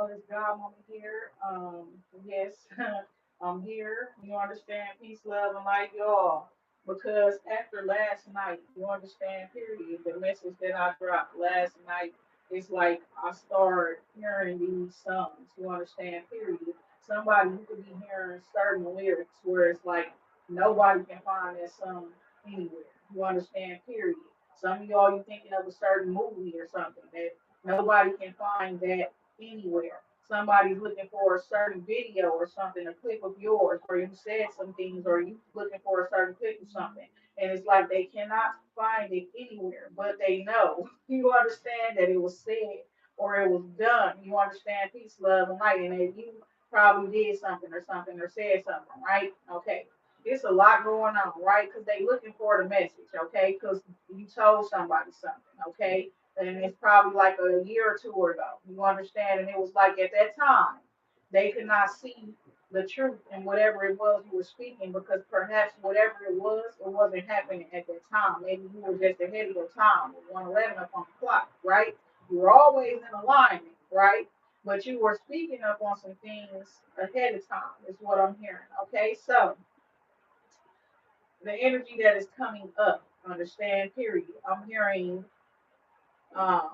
It's Godmama here. Yes, I'm here. You understand? Peace, love, and light, y'all. Because after last night, you understand, period, the message that I dropped last night is like I started hearing these songs. You understand, period. Somebody who could be hearing certain lyrics where it's like nobody can find that song anywhere. You understand, period. Some of y'all, you thinking of a certain movie or something that nobody can find that anywhere. Somebody's looking for a certain video or something, a clip of yours, or you said some things, or you looking for a certain clip of something, and it's like they cannot find it anywhere, but they know. You understand that it was said or it was done. You understand peace, love, and light, and that you probably did something or said something, right? Okay. It's a lot going on, right? Because they looking for the message, okay? Because you told somebody something, okay? And it's probably like a year or two ago. You understand? And it was like at that time, they could not see the truth in whatever it was you were speaking because perhaps whatever it wasn't happening at that time. Maybe you were just ahead of your time with 111 up on the clock, right? You were always in alignment, right? But you were speaking up on some things ahead of time, is what I'm hearing. Okay, so the energy that is coming up, understand, period. I'm hearing um,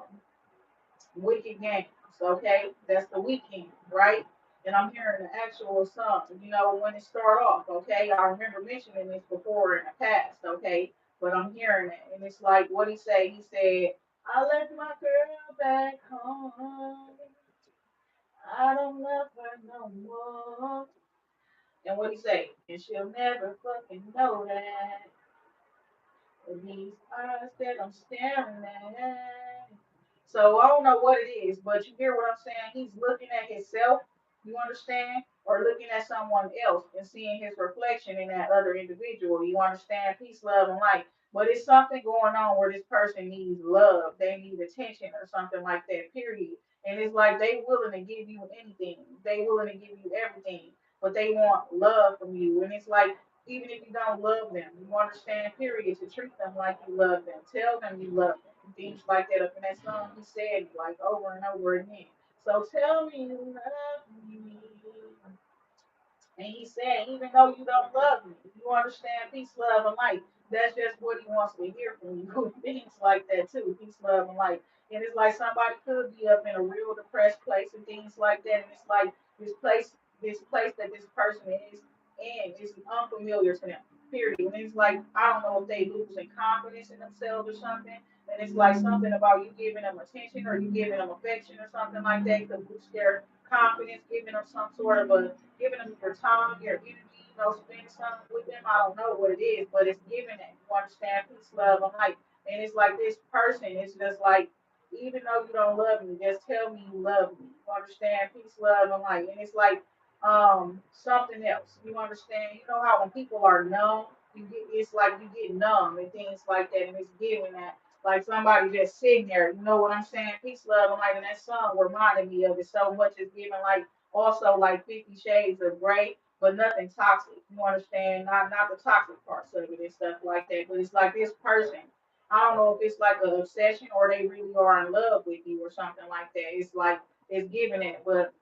Wicked Games, okay? That's the weekend, right? And I'm hearing the actual song, when it start off, okay? I remember mentioning this before in the past, okay? But I'm hearing it, and it's like, what he say? He said, I left my girl back home. I don't love her no more. And what he say? And she'll never fucking know that. With these eyes that I'm staring at. So I don't know what it is, but you hear what I'm saying? He's looking at himself, you understand? Or looking at someone else and seeing his reflection in that other individual. You understand? Peace, love, and light. But it's something going on where this person needs love. They need attention or something like that, period. And it's like they willing to give you anything. They willing to give you everything. But they want love from you. And it's like even if you don't love them, you understand, period, to treat them like you love them. Tell them you love them. And things like that. Up in that song, he said like over and over again. So tell me you love me. And he said, even though you don't love me, you understand peace, love, and light. That's just what he wants to hear from you. Things like that too, peace, love, and light. And it's like somebody could be up in a real depressed place and things like that. And it's like this place that this person is in is unfamiliar to them. Period. And it's like I don't know if they losing confidence in themselves or something. And it's like something about you giving them attention or you giving them affection or something like that could boost their confidence, giving them some sort of a giving them your time, your energy, spending something with them. I don't know what it is, but it's giving it. You understand? Peace, love, and light. And it's like this person is just like, even though you don't love me, just tell me you love me. You understand? Peace, love, and light. And it's like something else. You understand? You know how when people are numb, it's like you get numb and things like that, and it's giving that. Like somebody just sitting there, you know what I'm saying? Peace, love, and light. And that song reminded me of it so much. It's giving like also like 50 Shades of Grey, but nothing toxic. You understand? Not the toxic parts of it and stuff like that. But it's like this person. I don't know if it's like an obsession or they really are in love with you or something like that. It's like it's giving it. But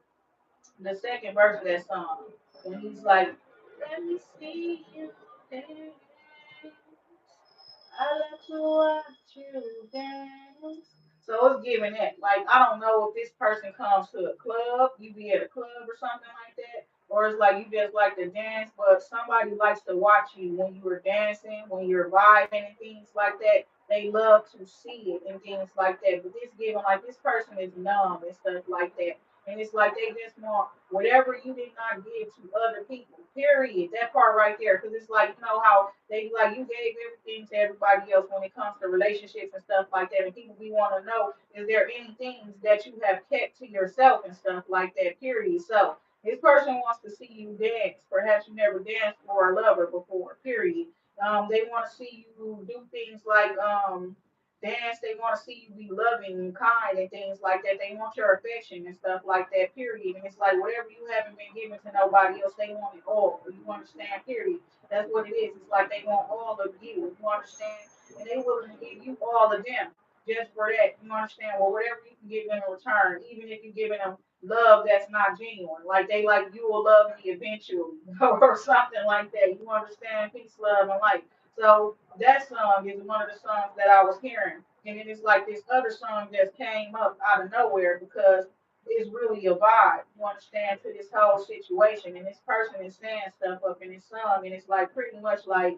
the second verse of that song, when he's like, "Let me see you dance. I love to watch you dance." So it's giving that. Like, I don't know if this person comes to a club, you be at a club or something like that, or it's like you just like to dance, but somebody likes to watch you when you're dancing, when you're vibing and things like that. They love to see it and things like that. But this giving, like, this person is numb and stuff like that. And it's like they just want whatever you did not give to other people. Period. That part right there. Because it's like, you know how they like you gave everything to everybody else when it comes to relationships and stuff like that. And people we want to know, is there any things that you have kept to yourself and stuff like that, period. So this person wants to see you dance. Perhaps you never danced for a lover before, period. They want to see you do things like dance. They want to see you be loving and kind and things like that. They want your affection and stuff like that, period. And it's like whatever you haven't been giving to nobody else, they want it all. You understand, period. That's what it is. It's like they want all of you. You understand? And they willing to give you all of them just for that. You understand? Well, whatever you can give them in return, even if you're giving them love that's not genuine. Like they like you will love me eventually or something like that. You understand? Peace, love, and light. So that song is one of the songs that I was hearing. And then it's like this other song just came up out of nowhere because it's really a vibe, you understand, to this whole situation. And this person is saying stuff up in this song, and it's like pretty much like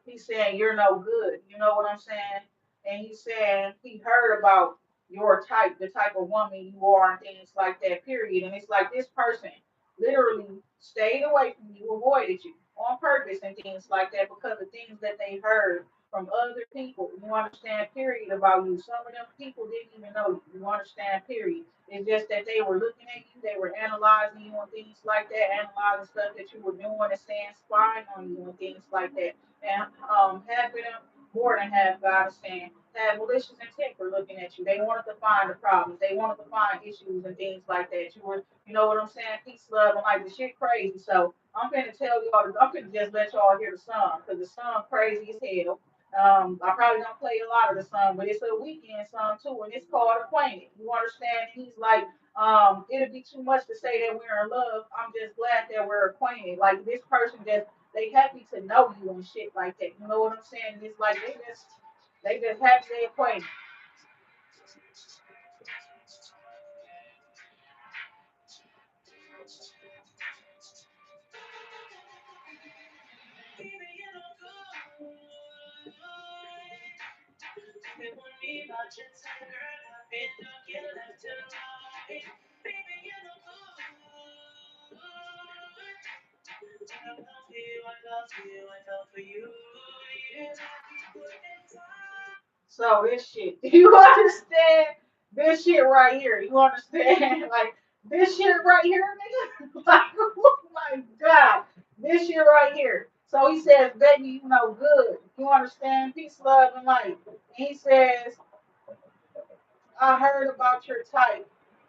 he's saying you're no good. You know what I'm saying? And he's saying he heard about your type, the type of woman you are, and things like that. Period. And it's like this person literally stayed away from you, avoided you on purpose, and things like that because of things that they heard from other people. You understand? Period. About you. Some of them people didn't even know you. You understand? Period. It's just that they were looking at you, they were analyzing you and things like that, analyzing stuff that you were doing and saying, spying on you and things like that. And half of them, more than half, God is saying, had malicious intent for looking at you. They wanted to find the problems. They wanted to find issues and things like that. You were, you know what I'm saying? Peace, love, and like the shit crazy. So I'm finna tell y'all, I'm finna just let y'all hear the song because the song crazy as hell. I probably don't play a lot of the song, but it's a weekend song too, and it's called Acquainted. You understand? And he's like, it'd be too much to say that we're in love. I'm just glad that we're acquainted. Like this person just they happy to know you and shit like that. You know what I'm saying? It's like they just happy they acquainted. So this shit, you understand? This shit right here, you understand? Like this shit right here, nigga. Like, oh my god, this shit right here. So he says, "Baby, you know good. You understand? Peace, love, and light." And he says, I heard about your type,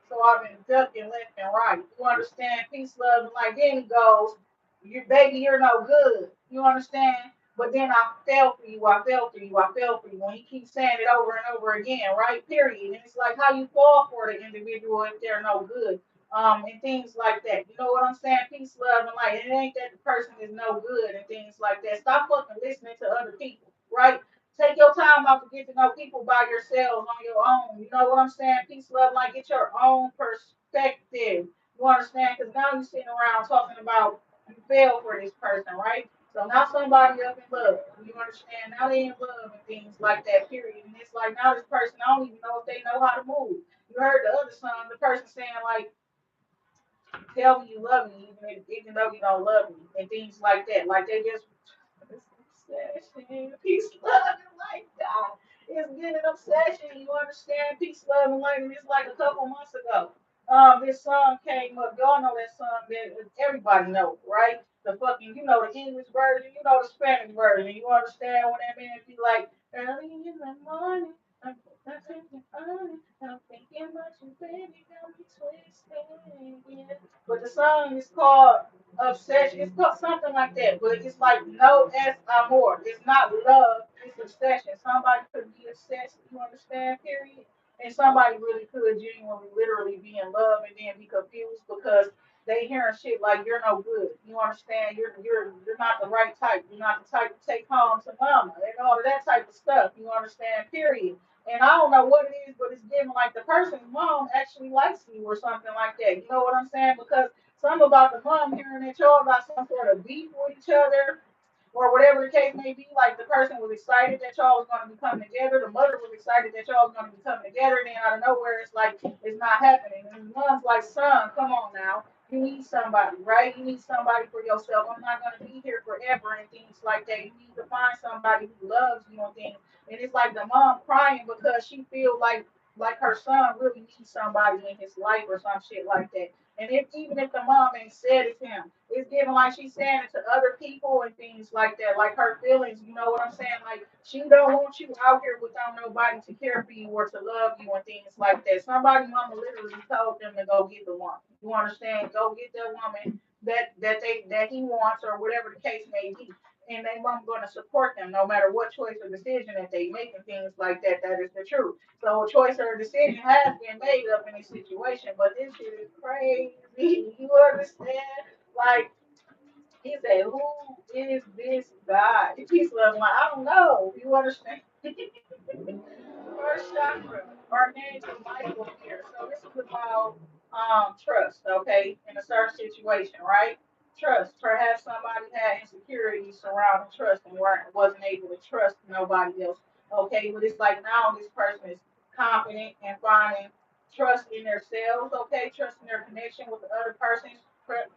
so I've been ducking left and right. You understand? Peace, love, and like then he goes, you baby, you're no good. You understand? But then I fell for you, I fell for you, I fell for you. When he keeps saying it over and over again, right? Period. And it's like how you fall for the individual if they're no good. And things like that. You know what I'm saying? Peace, love, and light. And it ain't that the person is no good and things like that. Stop fucking listening to other people, right? Take your time out to get to know people by yourselves on your own. You know what I'm saying? Peace, love, like get your own perspective. You understand? Because now you're sitting around talking about you fell for this person, right? So now somebody up in love. You understand? Now they in love and things like that, period. And it's like now this person, I don't even know if they know how to move. You heard the other song, the person saying like, tell me you love me, even though you don't love me, and things like that. Like they just obsession, peace, love, and light, God. It's getting an obsession. You understand? Peace, love, and light. And it's like a couple months ago. This song came up. Y'all know that song that everybody knows, right? The fucking, you know the English version, you know the Spanish version. You understand when that man be like, early in the morning, I'm thinking on it, I'm thinking about you, baby, got me twisted, yeah. But the song is called obsession. It's called something like that, but it's like no S amor. It's not love. It's obsession. Somebody could be obsessed. You understand? Period. And somebody really could genuinely, literally be in love and then be confused because they hearing shit like you're no good. You understand? You're not the right type. You're not the type to take home to mama and all of that type of stuff. You understand? Period. And I don't know what it is, but it's given like the person's mom actually likes you or something like that. You know what I'm saying? Because something about the mom hearing that y'all got some sort of beef with each other or whatever the case may be. Like the person was excited that y'all was going to be coming together. The mother was excited that y'all was going to be coming together. And then out of nowhere, it's like it's not happening. And the mom's like, son, come on now. You need somebody, right? You need somebody for yourself. I'm not going to be here forever and things like that. You need to find somebody who loves you and things. And it's like the mom crying because she feel like her son really needs somebody in his life or some shit like that. And if even if the mom ain't said it to him, it's given like she's saying it to other people and things like that, like her feelings. You know what I'm saying? Like she don't want you out here without nobody to care for you or to love you and things like that. Somebody mama literally told them to go get the woman. You understand? Go get that woman that he wants or whatever the case may be. and they mom going to support them no matter what choice or decision that they make and things like that. That is the truth. So a choice or a decision has been made up in this situation, but this shit is crazy. You understand? Like he said, who is this guy? He's like, I don't know. You understand? First chakra, Archangel Michael here. So this is about trust, okay, in a certain situation, right? Trust. Perhaps somebody had insecurity surrounding trust and wasn't able to trust nobody else. Okay, but it's like now this person is confident and finding trust in themselves, okay, trust in their connection with the other person,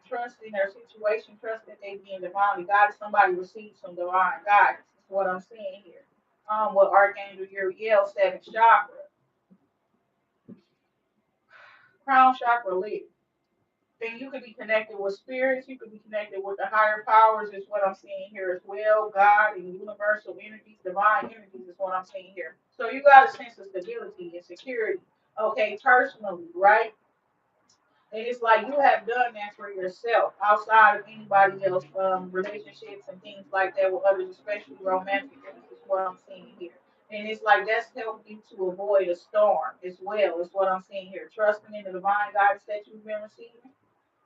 trust in their situation, trust that they being divinely guided. Somebody received some divine guidance. Is what I'm seeing here with Archangel Uriel, seventh chakra, crown chakra lit. Then you could be connected with spirits, you could be connected with the higher powers, is what I'm seeing here as well. God and universal energies, divine energies is what I'm seeing here. So you got a sense of stability and security, okay, personally, right? And it's like you have done that for yourself outside of anybody else, relationships and things like that with others, especially romantic. This is what I'm seeing here. And it's like that's helped you to avoid a storm as well, is what I'm seeing here. Trusting in the divine guidance that you've been receiving,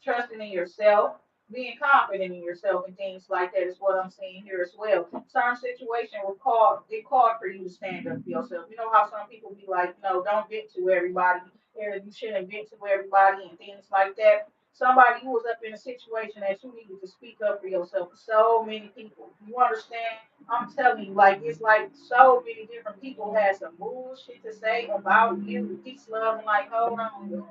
trusting in yourself, being confident in yourself and things like that is what I'm seeing here as well. Certain situation will call it called for you to stand up for yourself. You know how some people be like, no, don't vent to everybody, or you shouldn't vent to everybody and things like that. Somebody who was up in a situation that you needed to speak up for yourself. So many people. You understand? I'm telling you, like it's like so many different people had some bullshit to say about you. Peace, love, and like, hold on.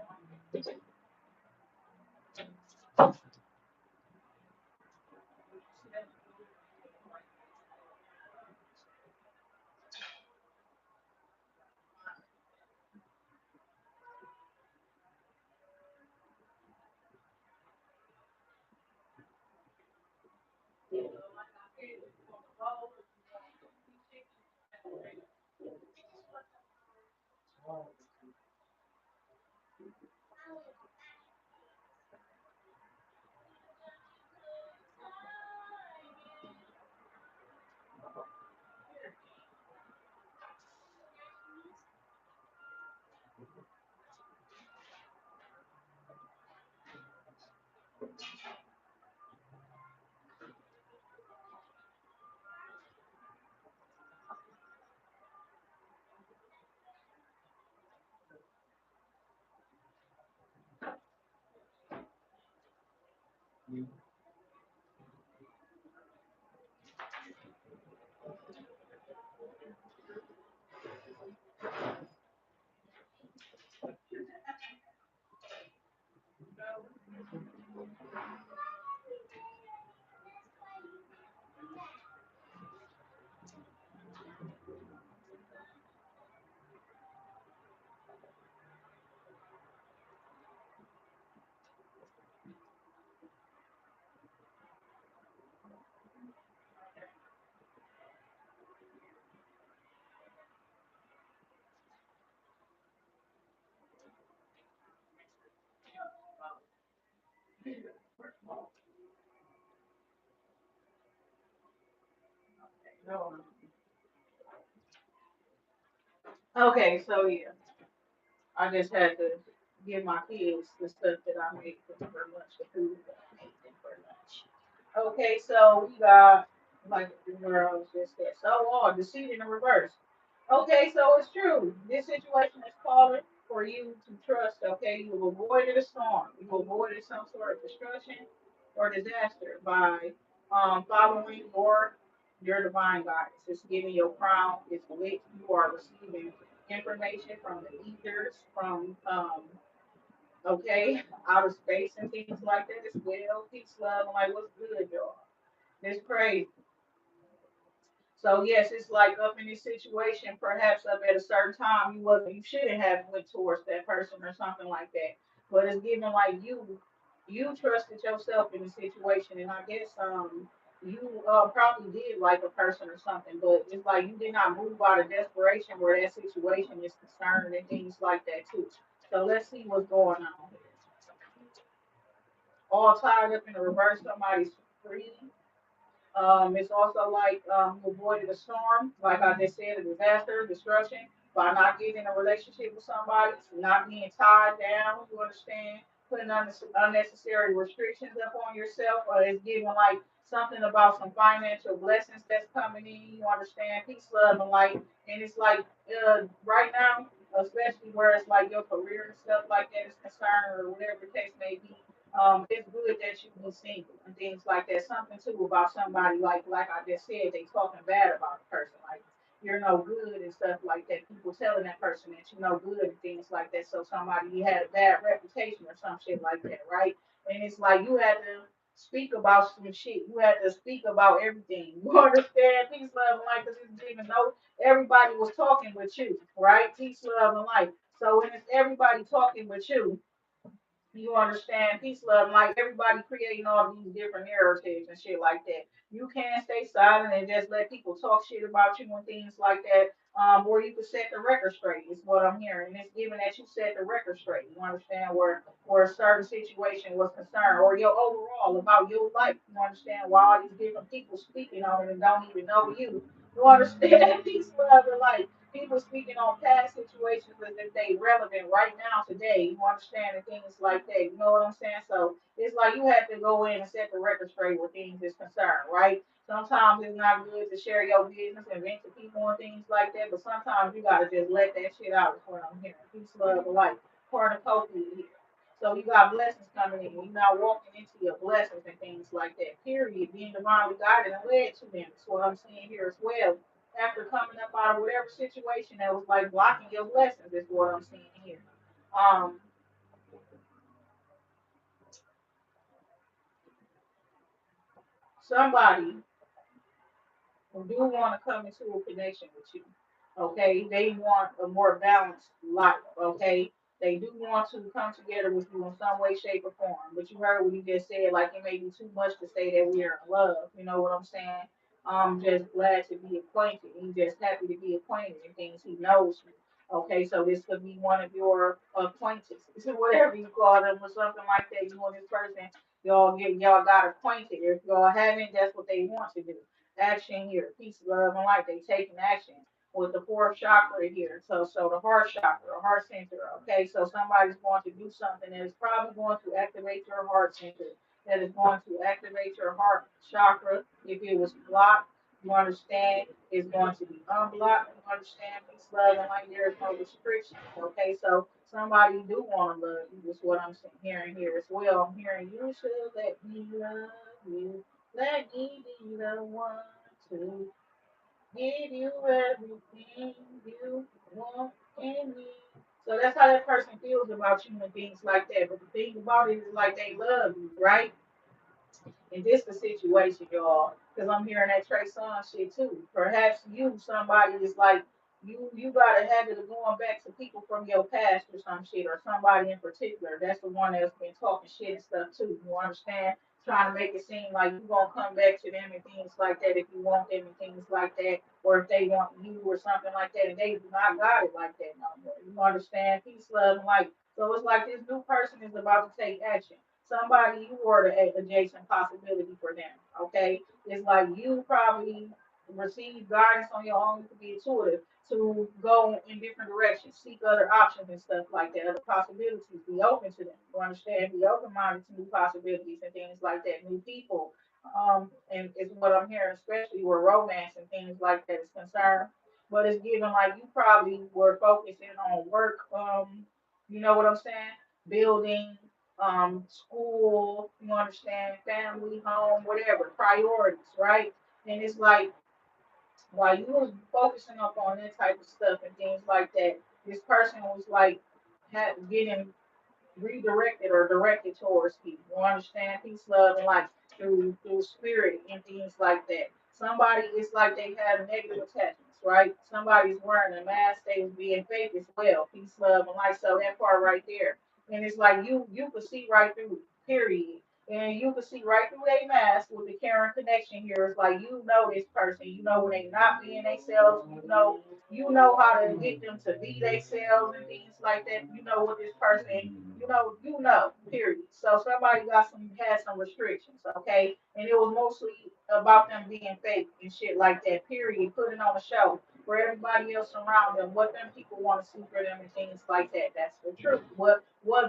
Okay, so yeah. I just had to give my kids the stuff that I made for lunch, the food that I made them for lunch. Okay, so we got like where I was just at. So on deceit in the reverse. Okay, so it's true. This situation is calling for you to trust. Okay, you avoided a storm. You avoided some sort of destruction or disaster by following your divine guidance. It's giving your crown. It's lit. You are receiving information from the ethers, from okay, outer space and things like that as well. Peace, love, and like what's good, y'all. It's crazy. So yes, it's like up in this situation, perhaps up at a certain time you shouldn't have went towards that person or something like that. But it's given like you trusted yourself in the situation, and I guess you probably did like a person or something, but it's like you did not move out of desperation where that situation is concerned and things like that too. So let's see what's going on. All tied up in the reverse, somebody's free. It's also like you avoided a storm, like I just said, a disaster, destruction, by not getting in a relationship with somebody, not being tied down, you understand, putting unnecessary restrictions up on yourself, or it's giving like something about some financial blessings that's coming in, you understand, peace, love, and light. And it's like right now, especially where it's like your career and stuff like that is concerned, or whatever the case may be, it's good that you be single and things like that. Something too about somebody like I just said, they talking bad about the person, like you're no good and stuff like that. People telling that person that you're no good and things like that. So somebody you had a bad reputation or some shit like that, right? And it's like you had to speak about some shit. You had to speak about everything. You understand? Peace, love, and light, because you didn't even know everybody was talking with you, right? Peace, love, and light. So when it's everybody talking with you understand peace, love, and like everybody creating all these different narratives and shit like that. You can't stay silent and just let people talk shit about you and things like that. Or you can set the record straight, is what I'm hearing. And it's given that you set the record straight. You understand where a certain situation was concerned, or your overall about your life. You understand why all these different people speaking on it and don't even know you. You understand peace, love, and life people speaking on past situations as if they relevant right now today. You understand and things like that. You know what I'm saying? So it's like you have to go in and set the record straight where things is concerned, right? Sometimes it's not good to share your business and vent to people and things like that, but sometimes you gotta just let that shit out. Is what I'm hearing. Peace, love, and life. Cornucopia here. So you got blessings coming in. You're not walking into your blessings and things like that. Period. Being divinely guided and led to them. That's what I'm seeing here as well after coming up out of whatever situation that was like blocking your blessings is what I'm seeing here. Um, somebody who do want to come into a connection with you. Okay, they want a more balanced life. Okay, they do want to come together with you in some way, shape, or form. But you heard what you just said, like it may be too much to say that we are in love. You know what I'm saying? I'm just glad to be acquainted. He's just happy to be acquainted and things. He knows me. Okay, so this could be one of your acquaintances, whatever you call them, or something like that. You and this person, y'all got acquainted. If y'all haven't, that's what they want to do action here. Peace, love, and light. They taking action with the fourth chakra here. So the heart chakra, heart center. Okay, so somebody's going to do something that is probably going to activate your heart center. That is going to activate your heart chakra. If it was blocked, you understand, it's going to be unblocked. You understand, peace, love, and light. There is no restrictions. Okay, so somebody do want to love you. Is what I'm hearing here as well. I'm hearing you should let me love you. Let me be the one to give you everything you want and need. So that's how that person feels about you and things like that. But the thing about it is like they love you, right? And this the situation, y'all, because I'm hearing that Trey Songz shit too. Perhaps you, somebody is like you got a habit of going back to people from your past or some shit, or somebody in particular. That's the one that's been talking shit and stuff too. You understand? Trying to make it seem like you gonna come back to them and things like that if you want them and things like that, or if they want you or something like that, and they do not got it like that no more. You understand? Peace, love, and light. So it's like this new person is about to take action somebody you were the adjacent possibility for them. Okay, it's like you probably receive guidance on your own. You could be intuitive to go in different directions, seek other options and stuff like that, other possibilities. Be open to them. You understand? Be open minded to new possibilities and things like that, new people. And it's what I'm hearing, especially where romance and things like that is concerned. But it's given like you probably were focusing on work. You know what I'm saying? Building school, you understand, family, home, whatever, priorities, right? And it's like while you was focusing up on that type of stuff and things like that, this person was like getting redirected or directed towards people. You understand peace, love, and life through spirit and things like that. Somebody it's like they have negative attachments, right? Somebody's wearing a mask, they was being fake as well. Peace, love, and life. So that part right there. And it's like you could see right through it, period. And you can see right through their mask with the Karen connection here. It's like you know this person. You know when they not being themselves. You know how to get them to be themselves and things like that. You know what this person. You know. Period. So somebody had some restrictions, okay, and it was mostly about them being fake and shit like that. Period. Putting on a show for everybody else around them, what them people want to see for them and things like that. That's the truth. What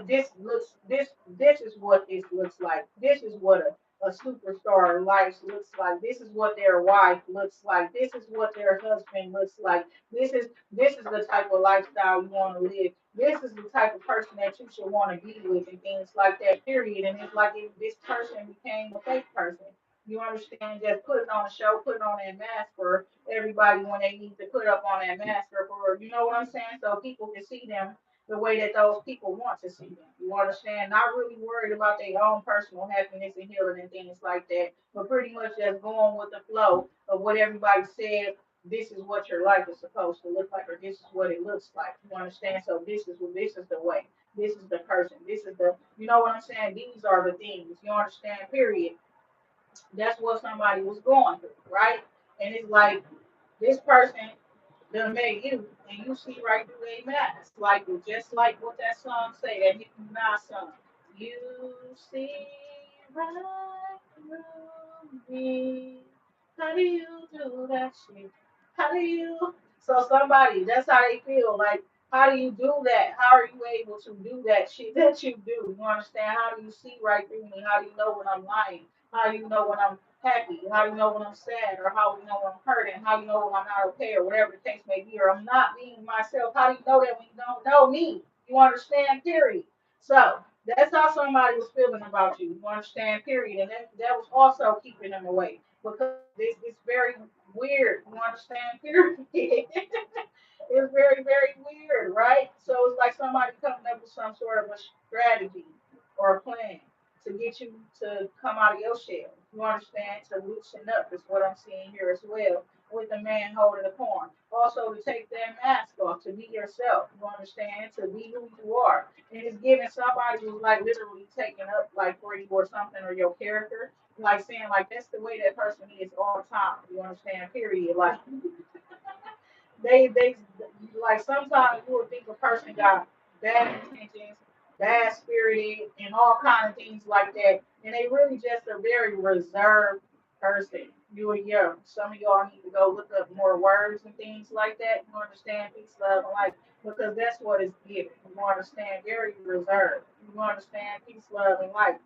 this is what this looks like. This is what a superstar life looks like. This is what their wife looks like. This is what their husband looks like. This is the type of lifestyle you want to live. This is the type of person that you should want to be with and things like that, period. And it's like if this person became a fake person. You understand? Just putting on a show, putting on that mask for everybody when they need to put up on that mask or for, you know what I'm saying? So people can see them the way that those people want to see them. You understand? Not really worried about their own personal happiness and healing and things like that, but pretty much just going with the flow of what everybody said. This is what your life is supposed to look like, or this is what it looks like. You understand? So this is the way. This is the person. This is the, you know what I'm saying? These are the things. You understand? Period. That's what somebody was going through, right? And it's like this person done made you, and you see right through their mask, like just like what that song say, that Nicki Minaj song. You see right through me. How do you do that shit? How do you? So somebody, that's how they feel. Like, how do you do that? How are you able to do that shit that you do? You understand? How do you see right through me? How do you know when I'm lying? How do you know when I'm happy? How do you know when I'm sad? Or how do you know when I'm hurting? How do you know when I'm not okay? Or whatever the case may be. Or I'm not being myself. How do you know that when you don't know me? You understand? Period. So that's how somebody was feeling about you. You understand? Period. And that was also keeping them away because it's very weird. You understand? Period. It's very, very weird, right? So it's like somebody coming up with some sort of a strategy or a plan to get you to come out of your shell. You understand? To loosen up is what I'm seeing here as well. With the man holding the corn. Also to take that mask off, to be yourself. You understand? To be who you are. And it's giving somebody who's like literally taking up like for you or something or your character. Like saying like that's the way that person is all the time. You understand? Period. Like they like sometimes you would think a person got bad intentions, bad spirited, and all kind of things like that, and they really just a very reserved person. You and young. Some of y'all need to go look up more words and things like that. You understand peace, love, and life because that's what it's giving. You understand very reserved. You understand peace, love, and life.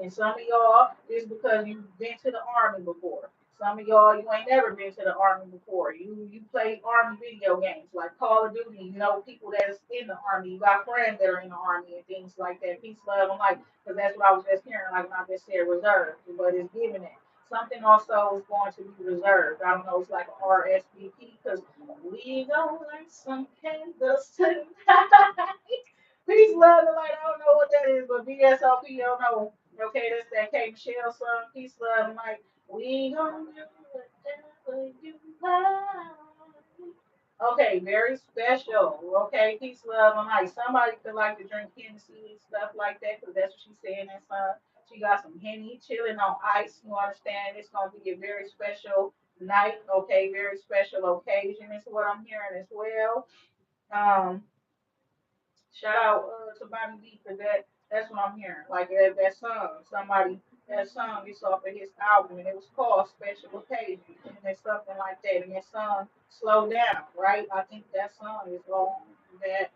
And some of y'all is because you've been to the army before. Some of y'all you ain't never been to the army before. You play army video games like Call of Duty. You know people that's in the army. You got friends that are in the army and things like that. Peace, love, and life. Because that's what I was just hearing. Like when I just said reserved, but it's giving it. Something also is going to be reserved. I don't know. It's like a RSVP because we gonna light some candles tonight. Peace, love, and light. I don't know what that is, but BSOP, don't know. Okay, that's that K Michelle song. Peace, love, and light. We gonna do whatever you like. Okay, very special. Okay, peace, love, and light. Somebody could like to drink Hennessy and stuff like that, because that's what she's saying in that song. She got some Henny chilling on ice. You understand? It's gonna be a very special night. Okay, very special occasion is what I'm hearing as well. Um, Shout out to Bobby B for that. That's what I'm hearing. Like that song, that song is off of his album, and it was called Special Occasion, and it's something like that. And that song, Slow Down, right? I think that song is on that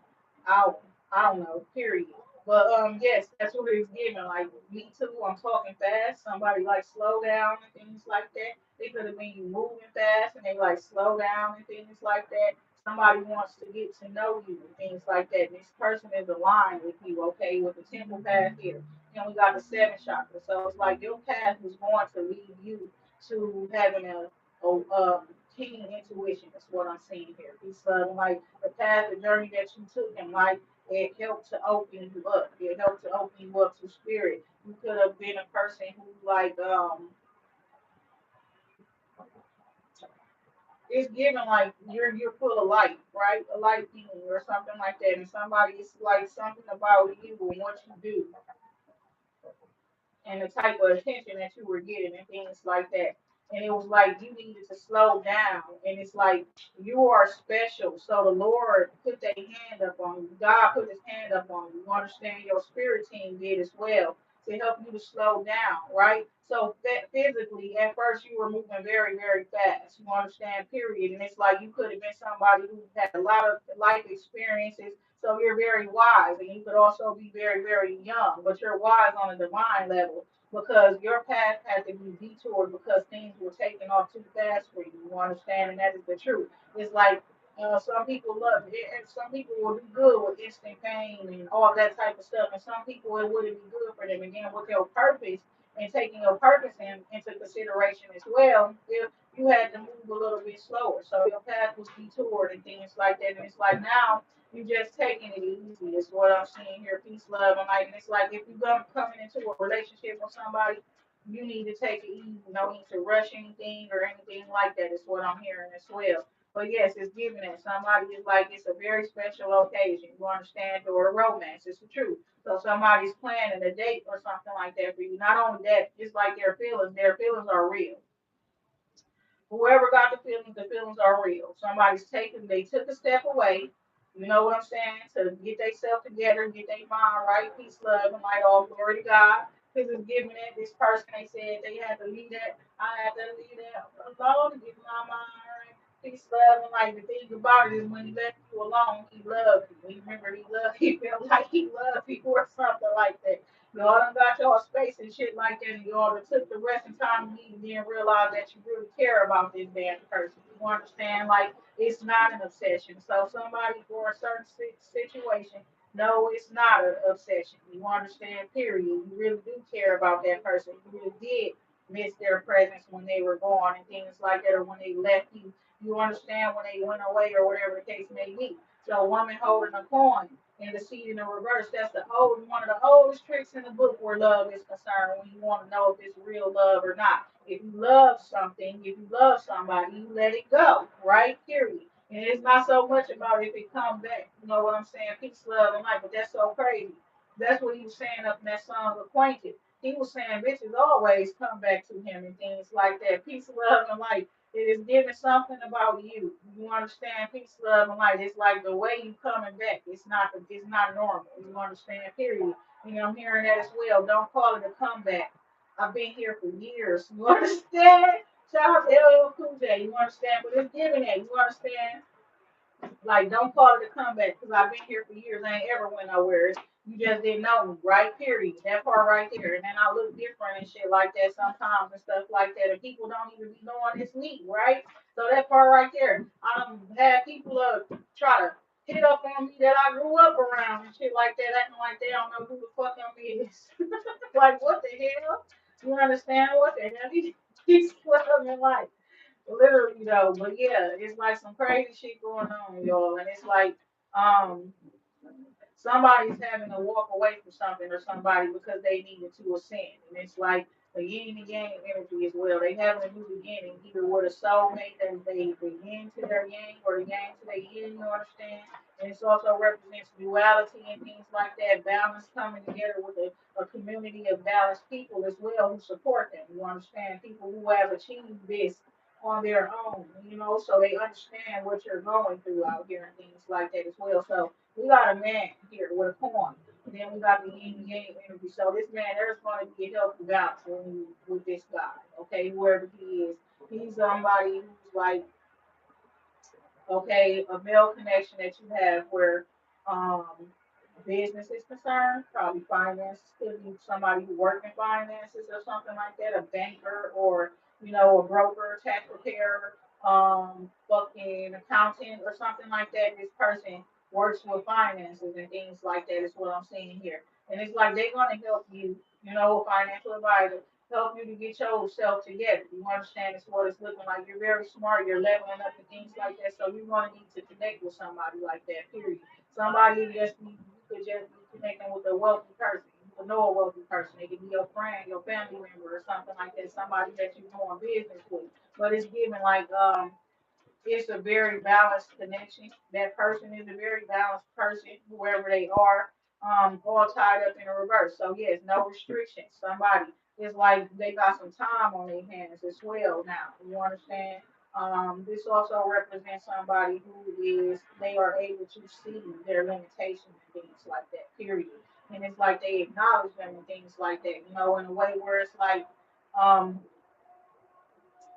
album. I don't know, period. But yes, that's what it's giving. Like me too. I'm talking fast. Somebody like slow down and things like that. It could have been you moving fast, and they like slow down and things like that. Somebody wants to get to know you and things like that. This person is aligned with you, okay, with the temple path here. And we got the seven chakra. So it's like your path is going to lead you to having a keen intuition. That's what I'm seeing here. It's like the path, the journey that you took in life, it helped to open you up. It helped to open you up to spirit. You could have been a person who it's given like you're full of light, right? A light being or something like that. And somebody is like something about you and what you do. and the type of attention that you were getting and things like that. And it was like you needed to slow down. And it's like you are special. So the Lord put their hand up on you. God put his hand up on you. You understand your spirit team did as well to help you to slow down, right? So physically, at first you were moving very, very fast. You understand, period. And it's like you could have been somebody who had a lot of life experiences. So you're very wise, and you could also be very, very young, but you're wise on a divine level because your path had to be detoured because things were taking off too fast for you. You understand, and that is the truth. It's like some people love it, and some people will do good with instant pain and all that type of stuff, and some people it wouldn't be good for them. Again, with your purpose and taking your purpose into consideration as well, if you had to move a little bit slower, so your path was detoured and things like that, and it's like now you just taking it easy is what I'm seeing here. Peace, love, and light. And it's like if you're gonna coming into a relationship with somebody, you need to take it easy. No need to rush anything or anything like that. Is what I'm hearing as well. But yes, it's giving it. Somebody is like it's a very special occasion. You understand, or a romance. It's the truth. So somebody's planning a date or something like that for you. Not only that, it's like their feelings are real. Whoever got the feelings are real. They took a step away. You know what I'm saying? To get themselves together, get their mind right, peace, love, and light, all glory to God. Because it's giving it, this person, they said they had to leave that, I had to leave that alone to get my mind right, peace, love, and light. The thing about it is when he left you alone, he loved you. He remember he loved, he felt like he loved you or something like that. Y'all done got y'all space and shit like that, and y'all done took the rest and time you need and then realize that you really care about this damn person. You understand? Like, it's not an obsession. So, somebody for a certain situation, no, it's not an obsession. You understand? Period. You really do care about that person. You really did miss their presence when they were gone and things like that, or when they left you. You understand when they went away, or whatever the case may be. So, a woman holding a coin and the seed in the reverse. That's one of the oldest tricks in the book where love is concerned. When you want to know if it's real love or not. If you love something, if you love somebody, you let it go, right? Period. And it's not so much about if it comes back. You know what I'm saying? Peace, love, and light. But that's so crazy. That's what he was saying up in that song, Acquainted. He was saying bitches always come back to him and things like that. Peace, love, and light. It is giving something about you. You understand? Peace, love, and light. It's like the way you coming back. It's not normal. You understand? Period. You know, I'm hearing that as well. Don't call it a comeback. I've been here for years. You understand? Shout out to LL Cool J. You understand? But it's giving that. You understand? Like, don't call it a comeback because I've been here for years. I ain't ever went nowhere. You just didn't know me, right? Period. That part right there. And then I look different and shit like that sometimes and stuff like that. And people don't even be knowing it's me, right? So that part right there. I had people try to hit up on me that I grew up around and shit like that, acting like they don't know who the fuck I'm is. Like, what the hell? You understand what the hell? He's living life. Literally though, but yeah, it's like some crazy shit going on, y'all, and it's like um somebody's having to walk away from something or somebody because they needed to ascend, and it's like the yin and yang energy as well. They having a new beginning, either with a soulmate that they yin to their yang or the yang to their yin. You understand? And it's also represents duality and things like that, balance coming together with a community of balanced people as well who support them. You understand? People who have achieved this on their own, so they understand what you're going through out here and things like that as well. So we got a man here with a coin. And then we got the yin and yang energy. So this man, there's going to be a healthy balance with this guy, okay, whoever he is. He's somebody who's like, okay, a male connection that you have where um business is concerned, probably finances could be somebody who works in finances or something like that, a banker or a broker, tax preparer, fucking accountant or something like that. This person works with finances and things like that is what I'm seeing here. And it's like they're gonna help you, a financial advisor, help you to get yourself together. You understand it's what it's looking like. You're very smart, you're leveling up and things like that. So you're gonna need to connect with somebody like that, period. Somebody you could just be connecting with a wealthy person. You could know a wealthy person. It could be your friend, your family member, or something like that. Somebody that you're doing business with. But it's given like it's a very balanced connection. That person is a very balanced person, whoever they are. all tied up in a reverse. So yes, no restrictions. Somebody it's like they got some time on their hands as well now. You understand? This also represents somebody who is they are able to see their limitations and things like that. Period. And it's like they acknowledge them and things like that. You know, in a way where um,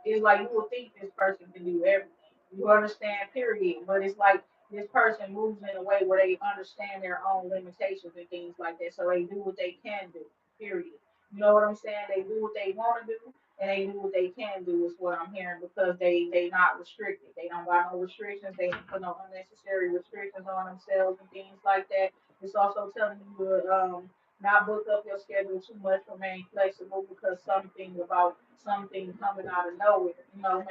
it's like you would think this person can do everything. You understand, period. But it's like this person moves in a way where they understand their own limitations and things like that. So they do what they can do, period. You know what I'm saying? They do what they want to do and they do what they can do is what I'm hearing because they not restricted. They don't got no restrictions. They don't put no unnecessary restrictions on themselves and things like that. It's also telling you to not book up your schedule too much, remain flexible because something coming out of nowhere. You know,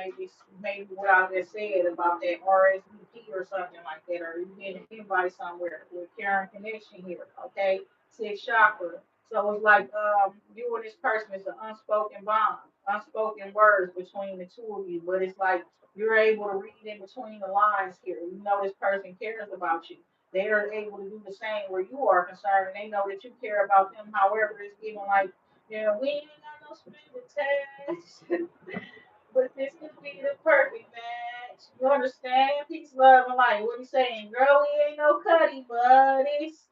maybe what I just said about that RSVP or something like that, or you get an invite somewhere with Karen Connection here, okay? Six chakra. So it's like you and this person is an unspoken bond, unspoken words between the two of you, but it's like you're able to read in between the lines here. You know this person cares about you. They are able to do the same where you are concerned, and they know that you care about them. However, it's given like, we ain't got no special task, but this could be the perfect match. You understand? Peace, love, and light. What he saying, girl? We ain't no cutty buddies.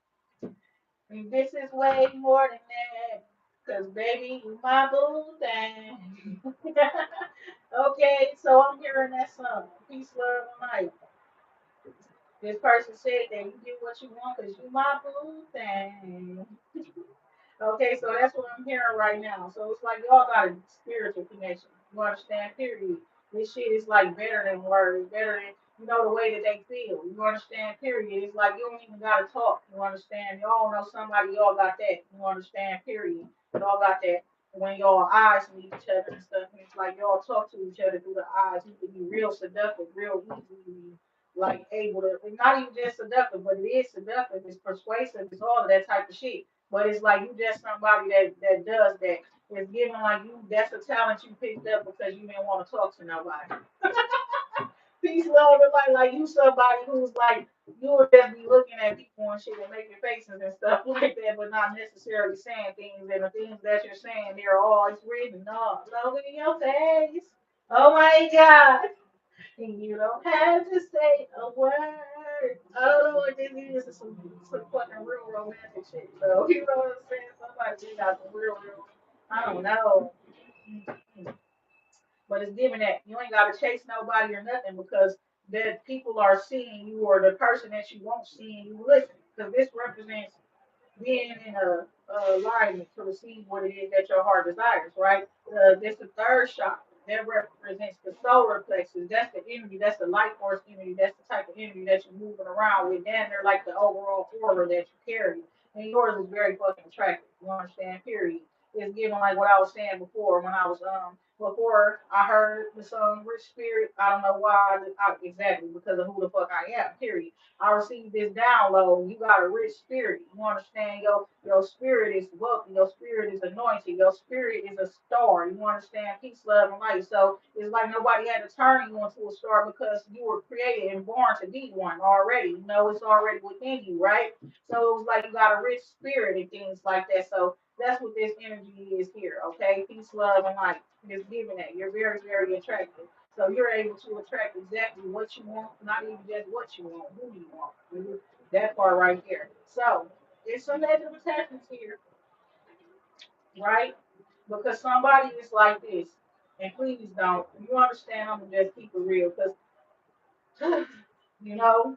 And this is way more than that. Cause baby, you my boo thing. Okay, so I'm hearing that song. Peace, love, and light. This person said that you get what you want because you my boo thing. Okay, so that's what I'm hearing right now. So it's like y'all got a spiritual connection. You understand? Period. This shit is like better than words, better than the way that they feel. You understand? Period. It's like you don't even gotta talk. You understand? Y'all know somebody. Y'all got that. You understand? Period. Y'all got that. When y'all eyes meet each other and stuff, and it's like y'all talk to each other through the eyes. You can be real seductive, real easy, like able to, not even just seductive, but it is seductive. It's persuasive. It's all of that type of shit. But it's like you just somebody that does that. It's given like you that's a talent you picked up because you didn't want to talk to nobody. Peace, love, and like you somebody who's like you would just be looking at people and shit and making faces and stuff like that, but not necessarily saying things. And the things that you're saying, they're all it's written up. Look in your face. Oh my God. And you don't have to say a word. I don't know what this is. It's some fucking real romantic shit. So you know what I'm saying? Somebody just got some real. I don't know. But it's given that you ain't gotta chase nobody or nothing because that people are seeing you or the person that you won't see you listen. Because this represents being in a alignment to receive what it is that your heart desires, right? This the third chakra that represents the solar plexus. That's the energy. That's the life force energy. That's the type of energy that you're moving around with. Then they're like the overall aura that you carry, and yours is very fucking attractive. You understand? Period. It's given like what I was saying before when I was before I heard the song Rich Spirit. I don't know why exactly because of who the fuck I am. Period. I received this download. You got a rich spirit. You understand your spirit is wealthy. Your spirit is anointed. Your spirit is a star. You understand peace, love, and light. So it's like nobody had to turn you into a star because you were created and born to be one already. You know it's already within you, right? So it was like you got a rich spirit and things like that. So that's what this energy is here. Okay, peace, love, and light. It's giving that. You're very, very attractive. So you're able to attract exactly what you want, not even just what you want, who you want. That part right there. So there's some negative attachments here, right? Because somebody is like this, and please don't. You understand? I'm gonna just keep it real, because you know,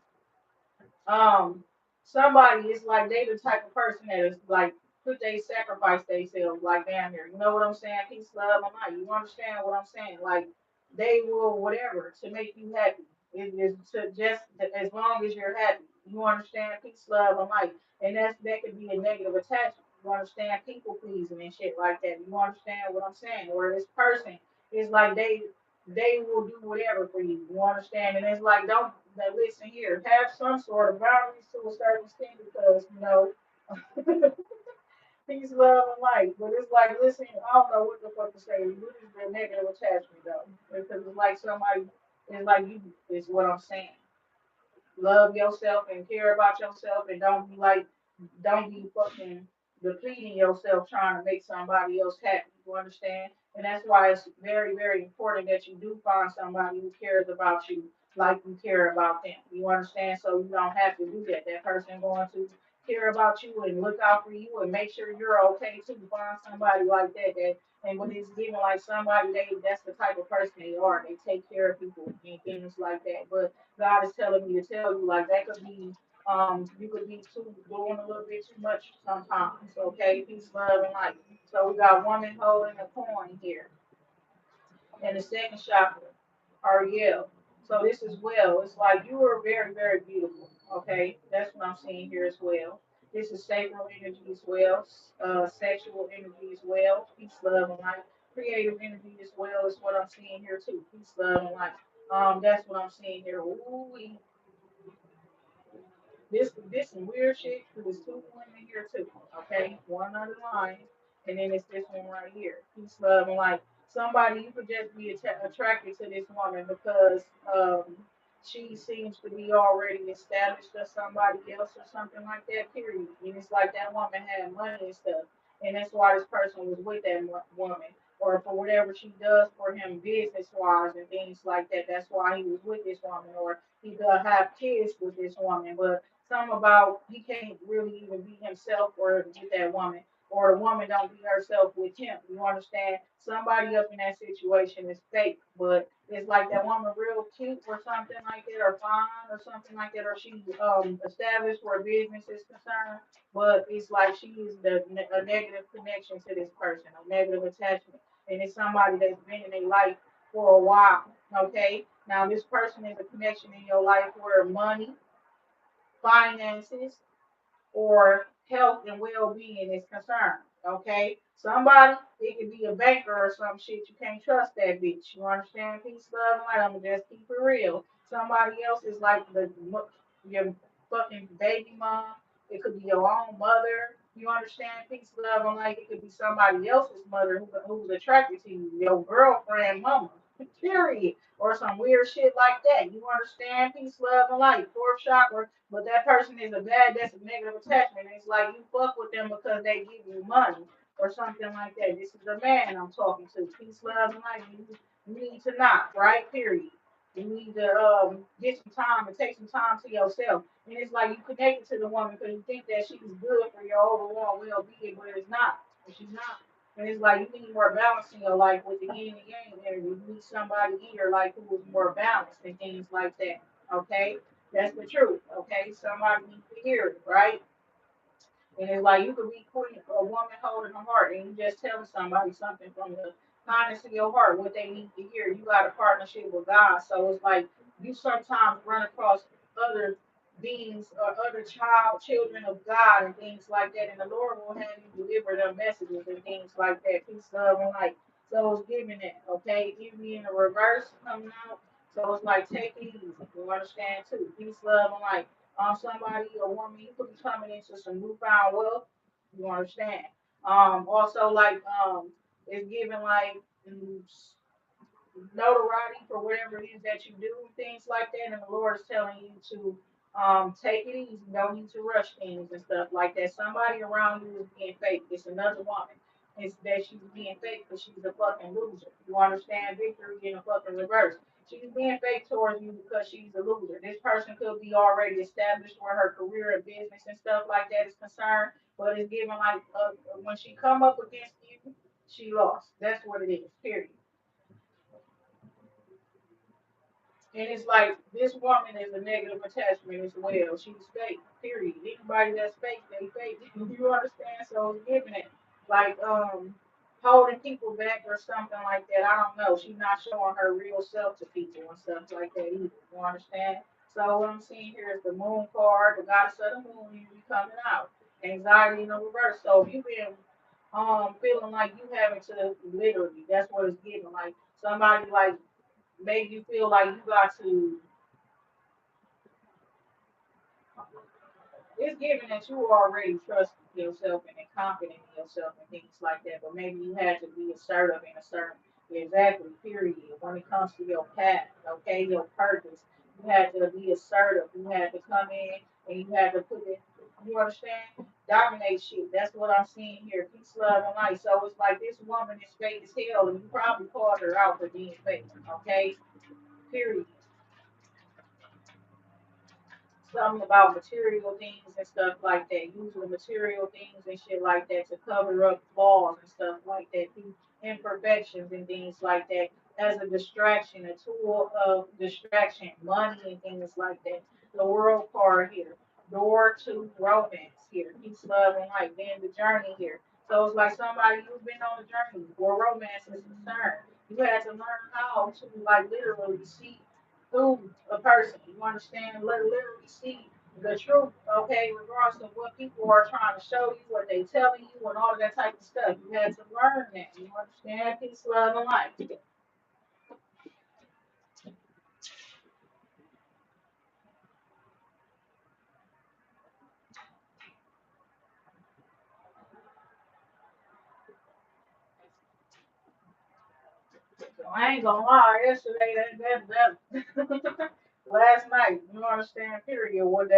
um, somebody is like they the type of person that is like put they sacrifice themselves like damn near. You know what I'm saying? Peace, love, and light. You understand what I'm saying? Like they will whatever to make you happy. It is to just as long as you're happy. You understand? Peace, love, and light. And that could be a negative attachment. You understand? People pleasing and shit like that. You understand what I'm saying? Or this person is like they will do whatever for you. You understand? And it's like, don't listen here. Have some sort of boundaries to a certain extent because peace, love, and light. But it's like, listen, I don't know what the fuck to say. This is the negative attachment though, because it's like somebody. It's like you. Is what I'm saying. Love yourself and care about yourself and don't be like don't be fucking depleting yourself trying to make somebody else happy. You understand? And that's why it's very, very important that you do find somebody who cares about you like you care about them. You understand? So you don't have to do that. That person going to care about you and look out for you and make sure you're okay too. Find somebody like that. And when it's given like somebody, that's the type of person they are. They take care of people and things like that. But God is telling me to tell you like that could be you could be too doing a little bit too much sometimes. Okay, peace, love, and light. So we got woman holding a coin here, and the second chakra, Ariel. So this is well. It's like you are very, very beautiful. Okay, that's what I'm seeing here as well. This is sacral energy as well, sexual energy as well, peace, love, and light. Creative energy as well is what I'm seeing here too. Peace, love, and light. That's what I'm seeing here. Ooh, this some weird shit because there's two women here too. Okay, one on the line, and then it's this one right here. Peace, love, and like somebody you could just be attracted to this woman because she seems to be already established or somebody else or something like that. Period. And it's like that woman had money and stuff, and that's why this person was with that woman. Or for whatever she does for him business wise and things like that. That's why he was with this woman, or he could have kids with this woman. But something about he can't really even be himself or with that woman, or the woman don't be herself with him. You understand? Somebody up in that situation is fake, but it's like that woman real cute or something like that, or fine or something like that, or she's established where business is concerned. But it's like she is a negative connection to this person, a negative attachment, and it's somebody that's been in their life for a while. Okay, now this person is a connection in your life where money, finances, or health and well-being is concerned. Okay, somebody it could be a banker or some shit. You can't trust that bitch. You understand? Peace, love, and light. I'm gonna just keep it real. Somebody else is like your fucking baby mom. It could be your own mother. You understand? Peace, love, and light. It could be somebody else's mother who's attracted to you. Your girlfriend, mama. Period. Or some weird shit like that. You understand? Peace, love, and light. Fourth chakra, but that person is a bad, that's a negative attachment. It's like you fuck with them because they give you money or something like that. This is a man I'm talking to. Peace, love, and light. You need to not, right? Period. You need to get some time and take some time to yourself. And it's like you connected to the woman because you think that she's good for your overall well being, but it's not. And she's not. And it's like you need more balance in your life with the yin and yang energy. You need somebody in your life who is more balanced and things like that. Okay? That's the truth, okay? Somebody needs to hear it, right? And it's like you could be queen, a woman holding her heart, and you just telling somebody something from the kindness of your heart, what they need to hear. You got a partnership with God, so it's like you sometimes run across other beings or other children of God and things like that, and the Lord will have you deliver them messages and things like that. Peace, love, and light. So it's giving that, okay? Give me in the reverse coming out. So it's like take it easy. You understand too. Peace, love, and light somebody, a woman, you could be coming into some newfound wealth. You understand? Also like it's giving like mm, notoriety for whatever it is that you do, things like that, and the Lord is telling you to take it easy, don't need to rush things and stuff like that. Somebody around you is being fake. It's another woman. It's that she's being fake because she's a fucking loser. You understand? Victory in a fucking reverse. She's being fake towards you because she's a loser. This person could be already established where her career and business and stuff like that is concerned, but it's given like when she come up against you, she lost. That's what it is. Period. And it's like this woman is a negative attachment as well. She's fake. Period. Anybody that's fake, they fake. You understand? So it's giving it like holding people back or something like that. I don't know. She's not showing her real self to people and stuff like that either. You understand? So what I'm seeing here is the moon card, the goddess of the moon usually coming out. Anxiety in the reverse. So if you've been feeling like you having to literally, that's what it's giving. Like somebody like make you feel like you got to it's given that you already trust yourself and confident in yourself and things like that, but maybe you had to be assertive in a certain exactly period when it comes to your path, okay, your purpose. You had to be assertive. You had to come in and you had to put it. You understand? dominate shit. That's what I'm seeing here. Peace, love, and light. So it's like this woman is fake as hell, and you probably called her out for being fake. Okay, period. Something about material things and stuff like that, using material things and shit like that to cover up flaws and stuff like that, the imperfections and things like that as a distraction, a tool of distraction, money and things like that. The world card here, door to romance here, peace, love, and light. Then the journey here. So it's like somebody who's been on a journey where romance is concerned. You had to learn how to like literally see through a person. You understand? Literally see the truth, okay, regardless of what people are trying to show you, what they telling you, and all of that type of stuff. You had to learn that. You understand? Peace, love, and light. So I ain't gonna lie, yesterday that last night, you understand, period, what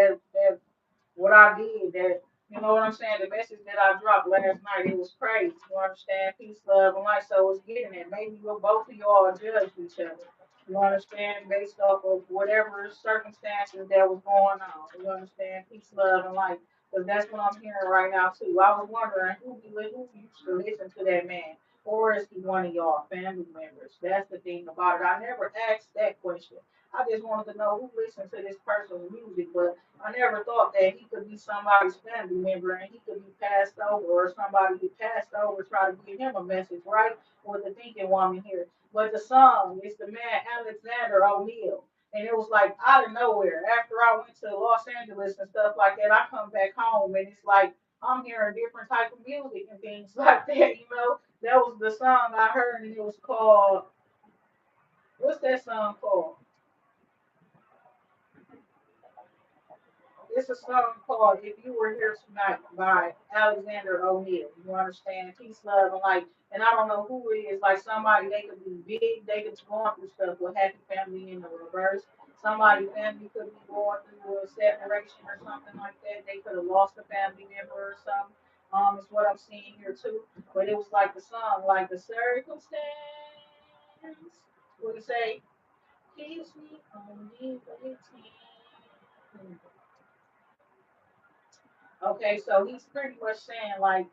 I did, that you know what I'm saying, the message that I dropped last night, it was crazy. You understand? Peace, love, and light. So it's getting it. Maybe you both of y'all judge each other. You understand? Based off of whatever circumstances that was going on. You understand? Peace, love, and light. Because that's what I'm hearing right now too. I was wondering who used to listen to that man. Or is he one of y'all family members? That's the thing about it. I never asked that question. I just wanted to know who listened to this person's music, but I never thought that he could be somebody's family member and he could be passed over or somebody be passed over, try to give him a message, right? With the thinking woman here. But the song is the man Alexander O'Neal. And it was like out of nowhere. After I went to Los Angeles and stuff like that, I come back home and it's like I'm hearing different type of music and things like that. That was the song I heard and it was called, what's that song called? It's a song called "If You Were Here Tonight" by Alexander O'Neal. You understand? Peace, love, and light. And I don't know who it is. Like somebody, they could be big, they could be going through stuff with happy family in the reverse. Somebody family could be going through a separation or something like that. They could have lost a family member or something. Is what I'm seeing here too. But it was like the song, like the circumstance. What it say? Keeps me only waiting. Okay, so he's pretty much saying like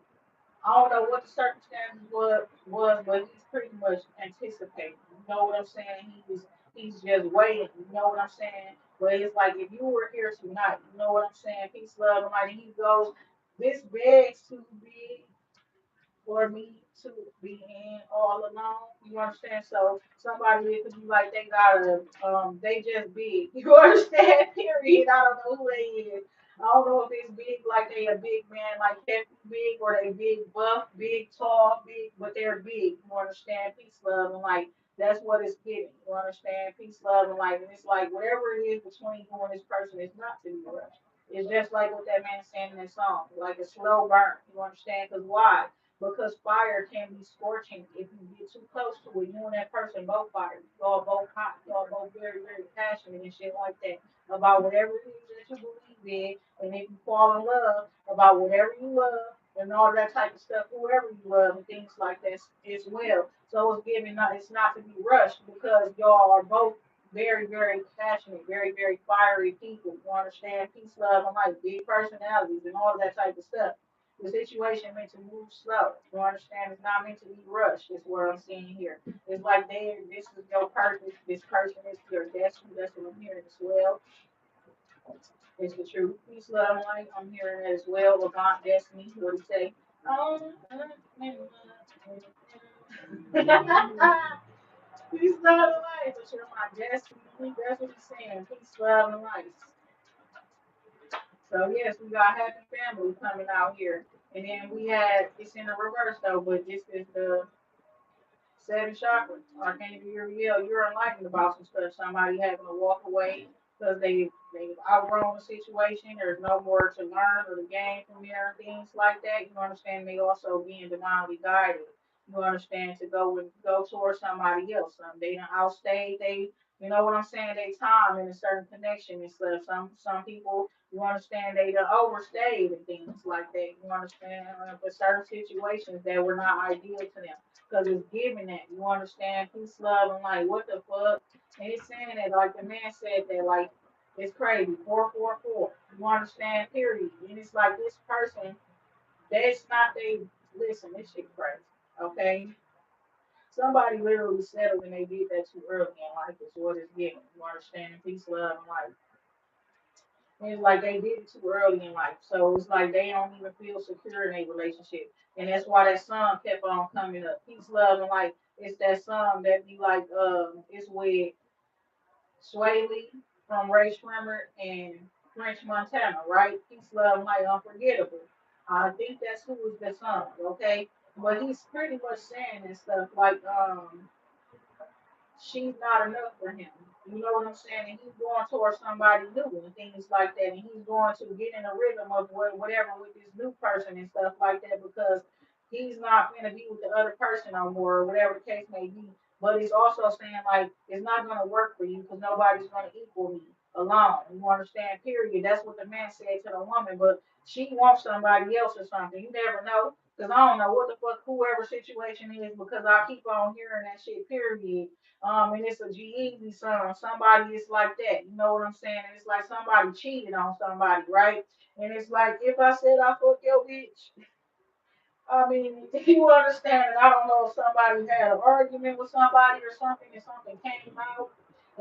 I don't know what the circumstances was, but he's pretty much anticipating. You know what I'm saying? He's just waiting. You know what I'm saying? But it's like if you were here tonight, you know what I'm saying? Peace, love, and light. And he goes, this begs to be for me to be in all alone. You understand? So somebody it could be like they got a they just big. You understand? Period. I don't know who they is. I don't know if it's big like they a big man like hefty big or they big buff, big tall, big, but they're big. You understand? Peace, love, and light. That's what it's giving. You understand? Peace, love, and light. And it's like whatever it is between you and this person is not to be rushed. It's just like what that man saying in that song, like a slow burn. You understand? Because why? Because fire can be scorching if you get too close to it. You and that person both fire. Y'all both hot. Y'all both very, very passionate and shit like that about whatever it is that you believe in. And if you fall in love about whatever you love and all that type of stuff, whoever you love and things like that as well. So it's giving not it's not to be rushed because y'all are both very, very passionate, very, very fiery people. You understand? Peace, love, and like big personalities and all that type of stuff. The situation meant to move slow. You understand? It's not meant to be rushed. Is what I'm seeing here. It's like this is your purpose. This person is your destiny. That's what I'm hearing as well. It's the truth. Peace, love, and light. I'm hearing it as well about destiny. What do you say? Oh, peace, love, and light. But you're my destiny. That's what he's saying. Peace, love, and light. So yes, we got happy family coming out here. And then we had it's in the reverse though, but this is the seven chakras. Arcane Uriel, you're enlightened about some stuff. Somebody having to walk away because they've outgrown the situation. There's no more to learn or to gain from there and things like that. You understand? They also being divinely guided. You understand to go towards somebody else. They done outstayed You know what I'm saying? They time in a certain connection and stuff. Some people, you understand, they done overstayed and things like that. You understand? For certain situations that were not ideal to them. Because it's giving that. You understand? Peace, love, and like, what the fuck? And it's saying that, like the man said that, like, it's crazy. 444. You understand? Period. And it's like this person, that's not they. Listen, this shit crazy. Okay? Somebody literally settled and they did that too early in life is what it's getting. You understand? Peace, love, and life. And it's like they did it too early in life. So it's like they don't even feel secure in a relationship. And that's why that song kept on coming up. Peace, love, and life. It's that song that be like, it's with Sway Lee from Ray Shrimmer and French Montana, right? Peace, love, and life, unforgettable. I think that's who was the song, okay? But he's pretty much saying and stuff like, she's not enough for him. You know what I'm saying? And he's going towards somebody new and things like that. And he's going to get in a rhythm of whatever with this new person and stuff like that because he's not going to be with the other person no more or whatever the case may be. But he's also saying, like, it's not going to work for you because nobody's going to equal me alone. You understand? Period. That's what the man said to the woman. But she wants somebody else or something. You never know. Because I don't know what the fuck whoever situation is because I keep on hearing that shit, period, and it's a G-Eazy song. Somebody is like that. You know what I'm saying? And it's like somebody cheated on somebody, right? And it's like if I said I fuck your bitch, I mean, you understand, I don't know if somebody had an argument with somebody or something, and something came out,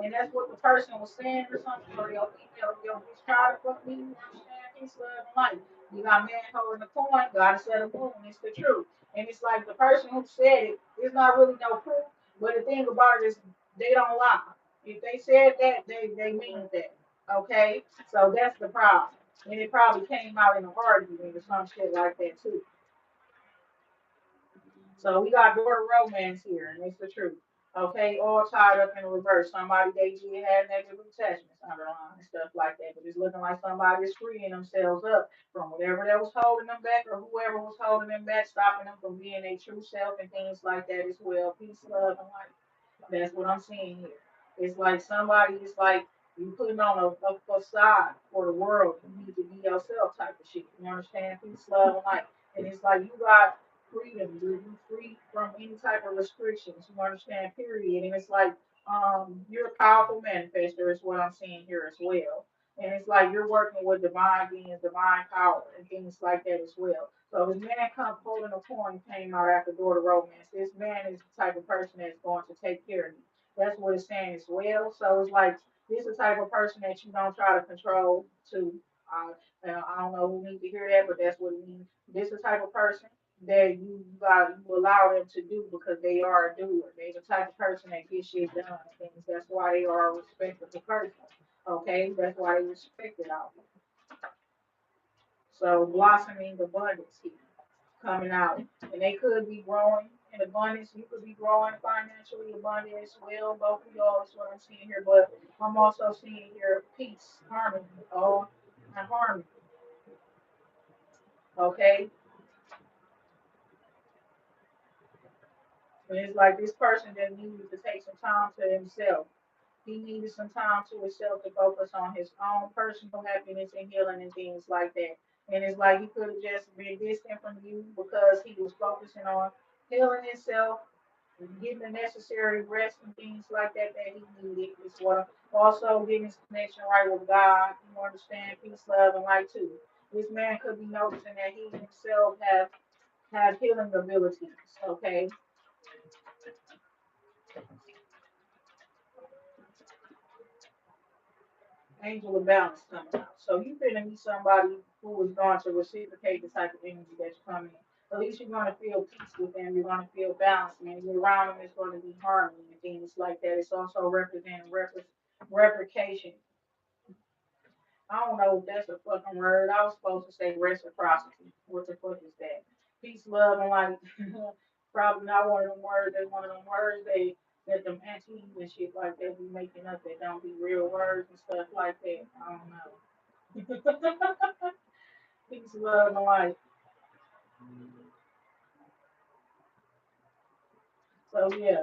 and that's what the person was saying or something, or your female, your bitch tried to fuck me, you understand? Peace, love, and life. You got man holding the coin, gotta set a moon, it's the truth. And it's like the person who said it, there's not really no proof, but the thing about it is they don't lie. If they said that, they mean that. Okay? So that's the problem. And it probably came out in an argument or some shit like that too. So we got daughter romance here, and it's the truth. Okay, all tied up in reverse. Somebody they did have negative attachments underlying and stuff like that, but it's looking like somebody is freeing themselves up from whatever that was holding them back or whoever was holding them back, stopping them from being their true self and things like that as well. Peace, love, and light. That's what I'm seeing here. It's like somebody is like you putting on a facade for the world. You need to be yourself type of shit. You understand? Peace, love, and light. And it's like you got freedom. You're free from any type of restrictions. You understand? Period. And it's like you're a powerful manifester is what I'm seeing here as well. And it's like you're working with divine beings, divine power, and things like that as well. So this man come holding a coin came out after daughter romance. This man is the type of person that's going to take care of you. That's what it's saying as well. So it's like this is the type of person that you don't try to control to I don't know who need to hear that, but that's what it means. This is the type of person that you allow them to do because they are a doer. They're the type of person that gets shit done and things. That's why they are a respectable person. Okay, that's why they respect it out. So blossoming abundance here coming out. And they could be growing in abundance. You could be growing financially abundant as well. Both of y'all is what I'm seeing here. But I'm also seeing here peace, harmony, oh, and harmony. Okay? And it's like this person that needed to take some time to himself. He needed some time to himself to focus on his own personal happiness and healing and things like that. And it's like he could have just been distant from you because he was focusing on healing himself, getting the necessary rest and things like that that he needed as well. Also getting his connection right with God, you understand, peace, love, and light too. This man could be noticing that he himself have healing abilities. Okay, angel of balance coming out. So you finna meet somebody who is going to reciprocate the type of energy that's coming in. At least you're gonna feel peace with them. You're gonna feel balance, man. You're around them. It's going to be harmony and things like that. It's also representing replication. I don't know if that's a fucking word. I was supposed to say reciprocity. What the fuck is that? Peace, love, and like probably not one of them words. That's one of them words that them aunties and shit like that be making up that don't be real words and stuff like that. I don't know. Peace, love, and light. So yeah,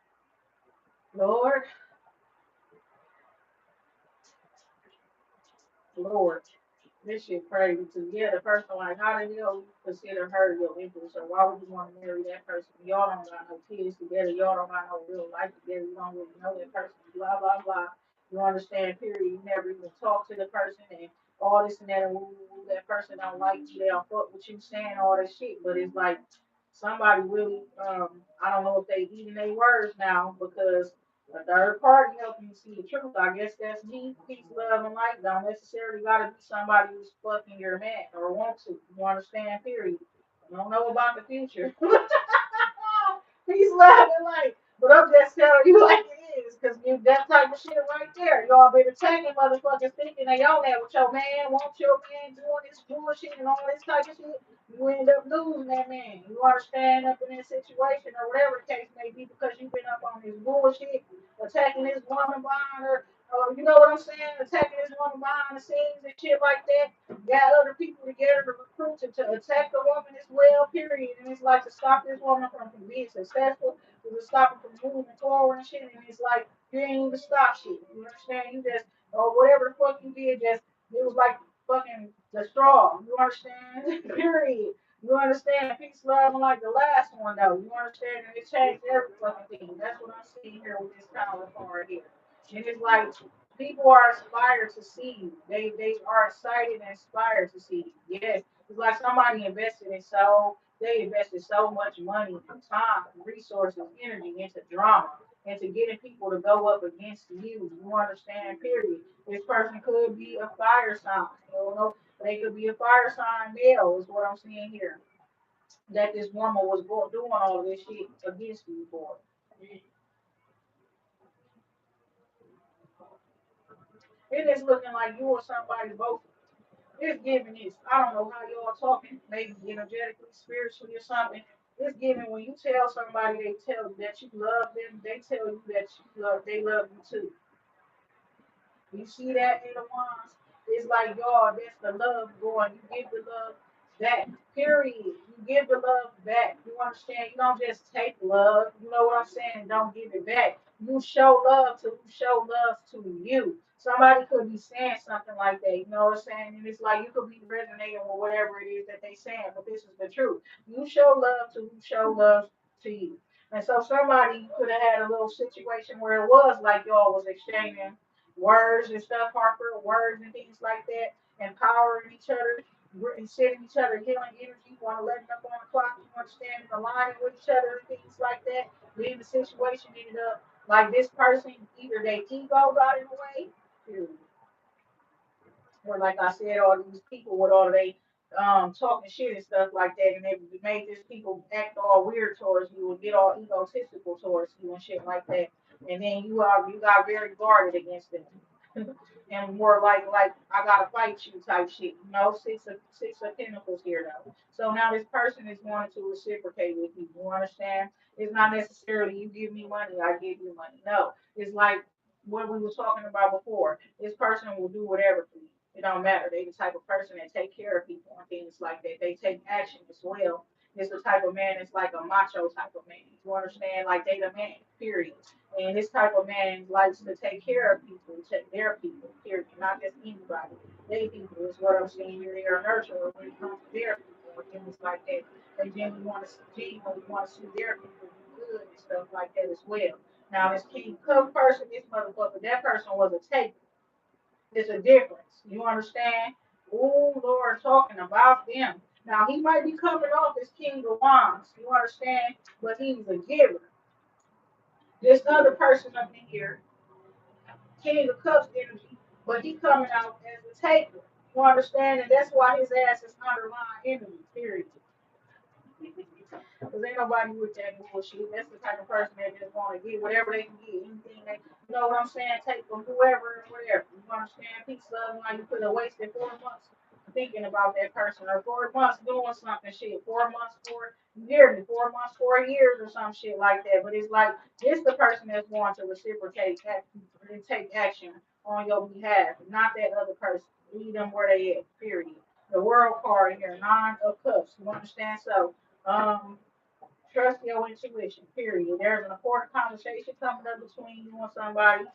Lord, Lord. This shit crazy too. Yeah, the person like, how the hell you consider her your influence, or why would you want to marry that person? Y'all don't got no kids together. Y'all don't got no real life together. You don't really know that person. Blah blah blah. You understand? Period. You never even talk to the person and all this and that. And woo, woo, woo, that person don't like you. They don't fuck with you saying all this shit. But it's like somebody really, I don't know if they eating their words now because a third party helping you see the truth. I guess that's me. Peace, love, and light don't necessarily gotta be somebody who's fucking your man or want to. You understand? Period. You don't know about the future. Peace, love, and light. But I'm just telling you like it is, because you that type of shit right there. Y'all been attacking motherfuckers thinking they own that with your man, want your man doing this bullshit and all this type of shit. You end up losing that man. You understand up in this situation or whatever the case may be because you've been up on this bullshit attacking this woman behind her. You know what I'm saying? Attacking this woman behind the scenes and shit like that. Got other people together to recruit to attack the woman as well, period. And it's like to stop this woman from being successful, to stop her from moving forward and shit. And it's like, you ain't even stop shit. You understand? You just, or whatever the fuck you did, just, it was like fucking the straw. You understand? period. You understand? Peace, love, and like the last one, though. You understand? And it changed every fucking thing. That's what I'm seeing here with this power card here. And it's like people are inspired to see you. They are excited and inspired to see you. Yes. It's like somebody invested in so they invested so much money, time, resources, energy into drama, into getting people to go up against you. You understand? Period. This person could be a fire sign. You know, they could be a fire sign male, is what I'm seeing here. That this woman was doing all of this shit against you for. It is looking like you or somebody both is giving this. I don't know how y'all talking, maybe energetically, spiritually, or something. It's giving when you tell somebody they tell you that you love them, they tell you that they love you too. You see that in the ones? It's like, y'all, that's the love going. You give the love back. Period. You give the love back. You understand? You don't just take love. You know what I'm saying? And don't give it back. You show love to who show love to you. Somebody could be saying something like that. You know what I'm saying? And it's like you could be resonating with whatever it is that they saying, but this is the truth. You show love to who show love to you. And so somebody could have had a little situation where it was like y'all was exchanging words and stuff, Harper, words and things like that, empowering each other, and sending each other healing energy, want to let up on the clock, you understand, aligning with each other and things like that. Then the situation ended up like this person, either their ego got in the way, or like I said, all these people with all they talking shit and stuff like that, and they made these people act all weird towards you and get all egotistical towards you and shit like that. And then you got very guarded against them. and more like I gotta fight you type shit. You know, six of pentacles here though. So now this person is wanting to reciprocate with you. You understand? It's not necessarily you give me money, I give you money. No, it's like what we were talking about before. This person will do whatever for you. It don't matter. They the type of person that take care of people and things like that. They take action as well. It's the type of man that's like a macho type of man. You understand? Like they the man, period. And this type of man likes to take care of people, take their people, period. Not just anybody. They people is what I'm saying. You're their nurturer when it comes to their people and things like that. They genuinely want to see their people do good and stuff like that as well. Now this King Cook person, this motherfucker, that person was a taker. It's a difference. You understand? Oh Lord, talking about them. Now he might be coming off as King of Wands. You understand? But he's a giver. This other person up in here, King of Cups energy, but he coming out as a taker. You understand? And that's why his ass is underlying enemy. Period. Because ain't nobody with that bullshit. That's the type of person that just want to get whatever they can get, anything they, you know what I'm saying, take from whoever and whatever. You understand? Peace, love, and like you could have wasted 4 months thinking about that person, or 4 months doing something shit, 4 months, 4 years, 4 months, 4 years, or some shit like that. But it's like, it's the person that's going to reciprocate and take action on your behalf, not that other person. Leave them where they at, period. The world card here, 9 of cups. You understand? So, um, Trust your intuition, period. There's an important conversation coming up between you and somebody.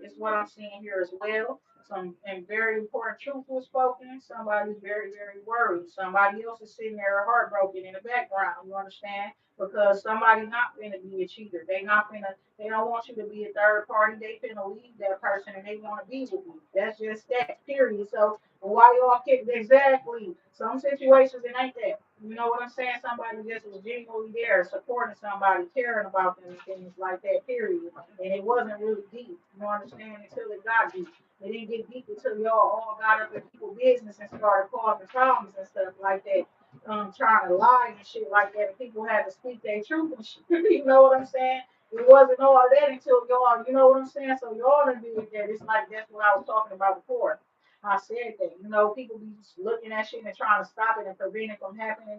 Is what I'm seeing here as well. Some and very important truth was spoken. Somebody's very, very worried. Somebody else is sitting there heartbroken in the background. You understand? Because somebody not finna be a cheater. They don't want you to be a third party. They finna leave that person and they want to be with you. That's just that, period. So why y'all kick exactly? Some situations it ain't that. You know what I'm saying? Somebody just was genuinely there, supporting somebody, caring about them and things like that, period. And it wasn't really deep. You understand? Until it got deep. It didn't get deep until y'all all got up in people's business and started causing problems and stuff like that. Trying to lie and shit like that. And people had to speak their truth and shit. You know what I'm saying? It wasn't all that until y'all, you know what I'm saying? So y'all done did that. It's like that's what I was talking about before. I said that. You know, people be just looking at shit and trying to stop it and prevent it from happening.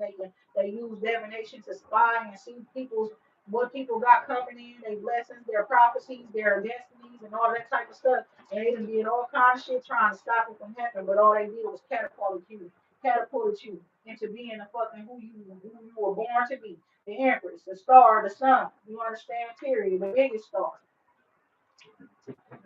They use divination to spy and see people's what people got coming in, their blessings, their prophecies, their destinies, and all that type of stuff. And they done did all kind of shit trying to stop it from happening, but all they did was catapulted you into being the fucking who you were born to be. The Empress, the star, the sun. You understand? Period. The biggest star.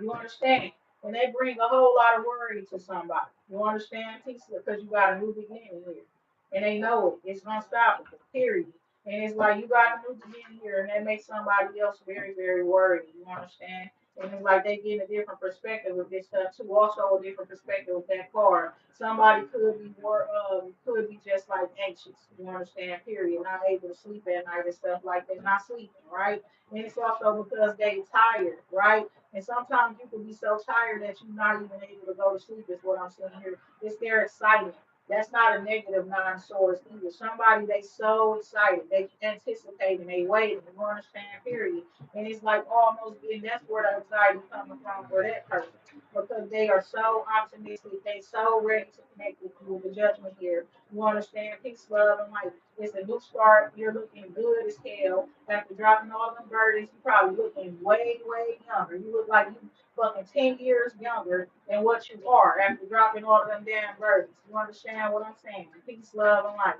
You understand? And they bring a whole lot of worry to somebody. You understand? Because you got a new beginning here. And they know it. It's unstoppable. Period. And it's like you got a new beginning here, and that makes somebody else very, very worried. You understand? And it's like they get a different perspective with this stuff too. Also, a different perspective with that card. Somebody could be just like anxious. You understand? Period. Not able to sleep at night and stuff like that. Not sleeping, right? And it's also because they tired, right? And sometimes you can be so tired that you're not even able to go to sleep, is what I'm saying here. It's their excitement. That's not a negative nine source either. Somebody they so excited, they anticipating, they waiting, you understand, period. And it's like almost and that's where the anxiety coming from for that person. Because they are so optimistic, they so ready to connect with you with the judgment here. You understand? Peace, love, and light. It's a new start. You're looking good as hell. After dropping all them burdens, you probably looking way, way younger. You look like you fucking 10 years younger than what you are after dropping all of them damn burdens. You understand what I'm saying? Peace, love, and light.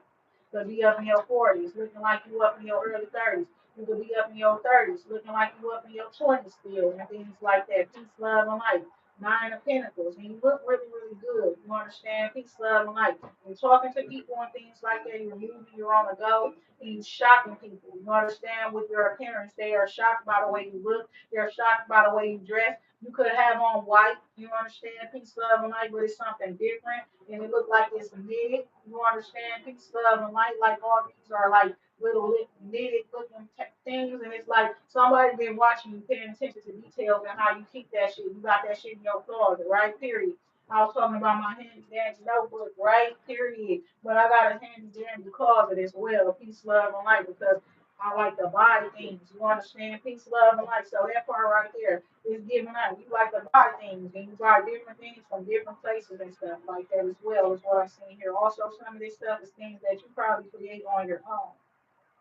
You could be up in your 40s, looking like you up in your early 30s. You could be up in your 30s, looking like you up in your 20s still, and things like that. Peace, love, and light. Nine of Pentacles, and you look really, really good. You understand? Peace, love, and light. You're talking to people and things like that. You're moving, you're on the go, and you're shocking people. You understand? With your appearance, they are shocked by the way you look. They're shocked by the way you dress. You could have on white. You understand? Peace, love, and light, but it's something different, and it look like it's knitted. You understand? Peace, love, and light. Like all these are like little knitted looking things, and it's like somebody been watching you, paying attention to details and how you keep that shit. You got that shit in your closet, right? Period. I was talking about my handy dandy notebook, right? Period. But I got a handy dandy closet as well. Peace, love, and light because I like to buy things. You understand? Peace, love, and light. So that part right there is giving out. You like to buy things and you buy different things from different places and stuff like that as well, is what I'm seeing here. Also, some of this stuff is things that you probably create on your own,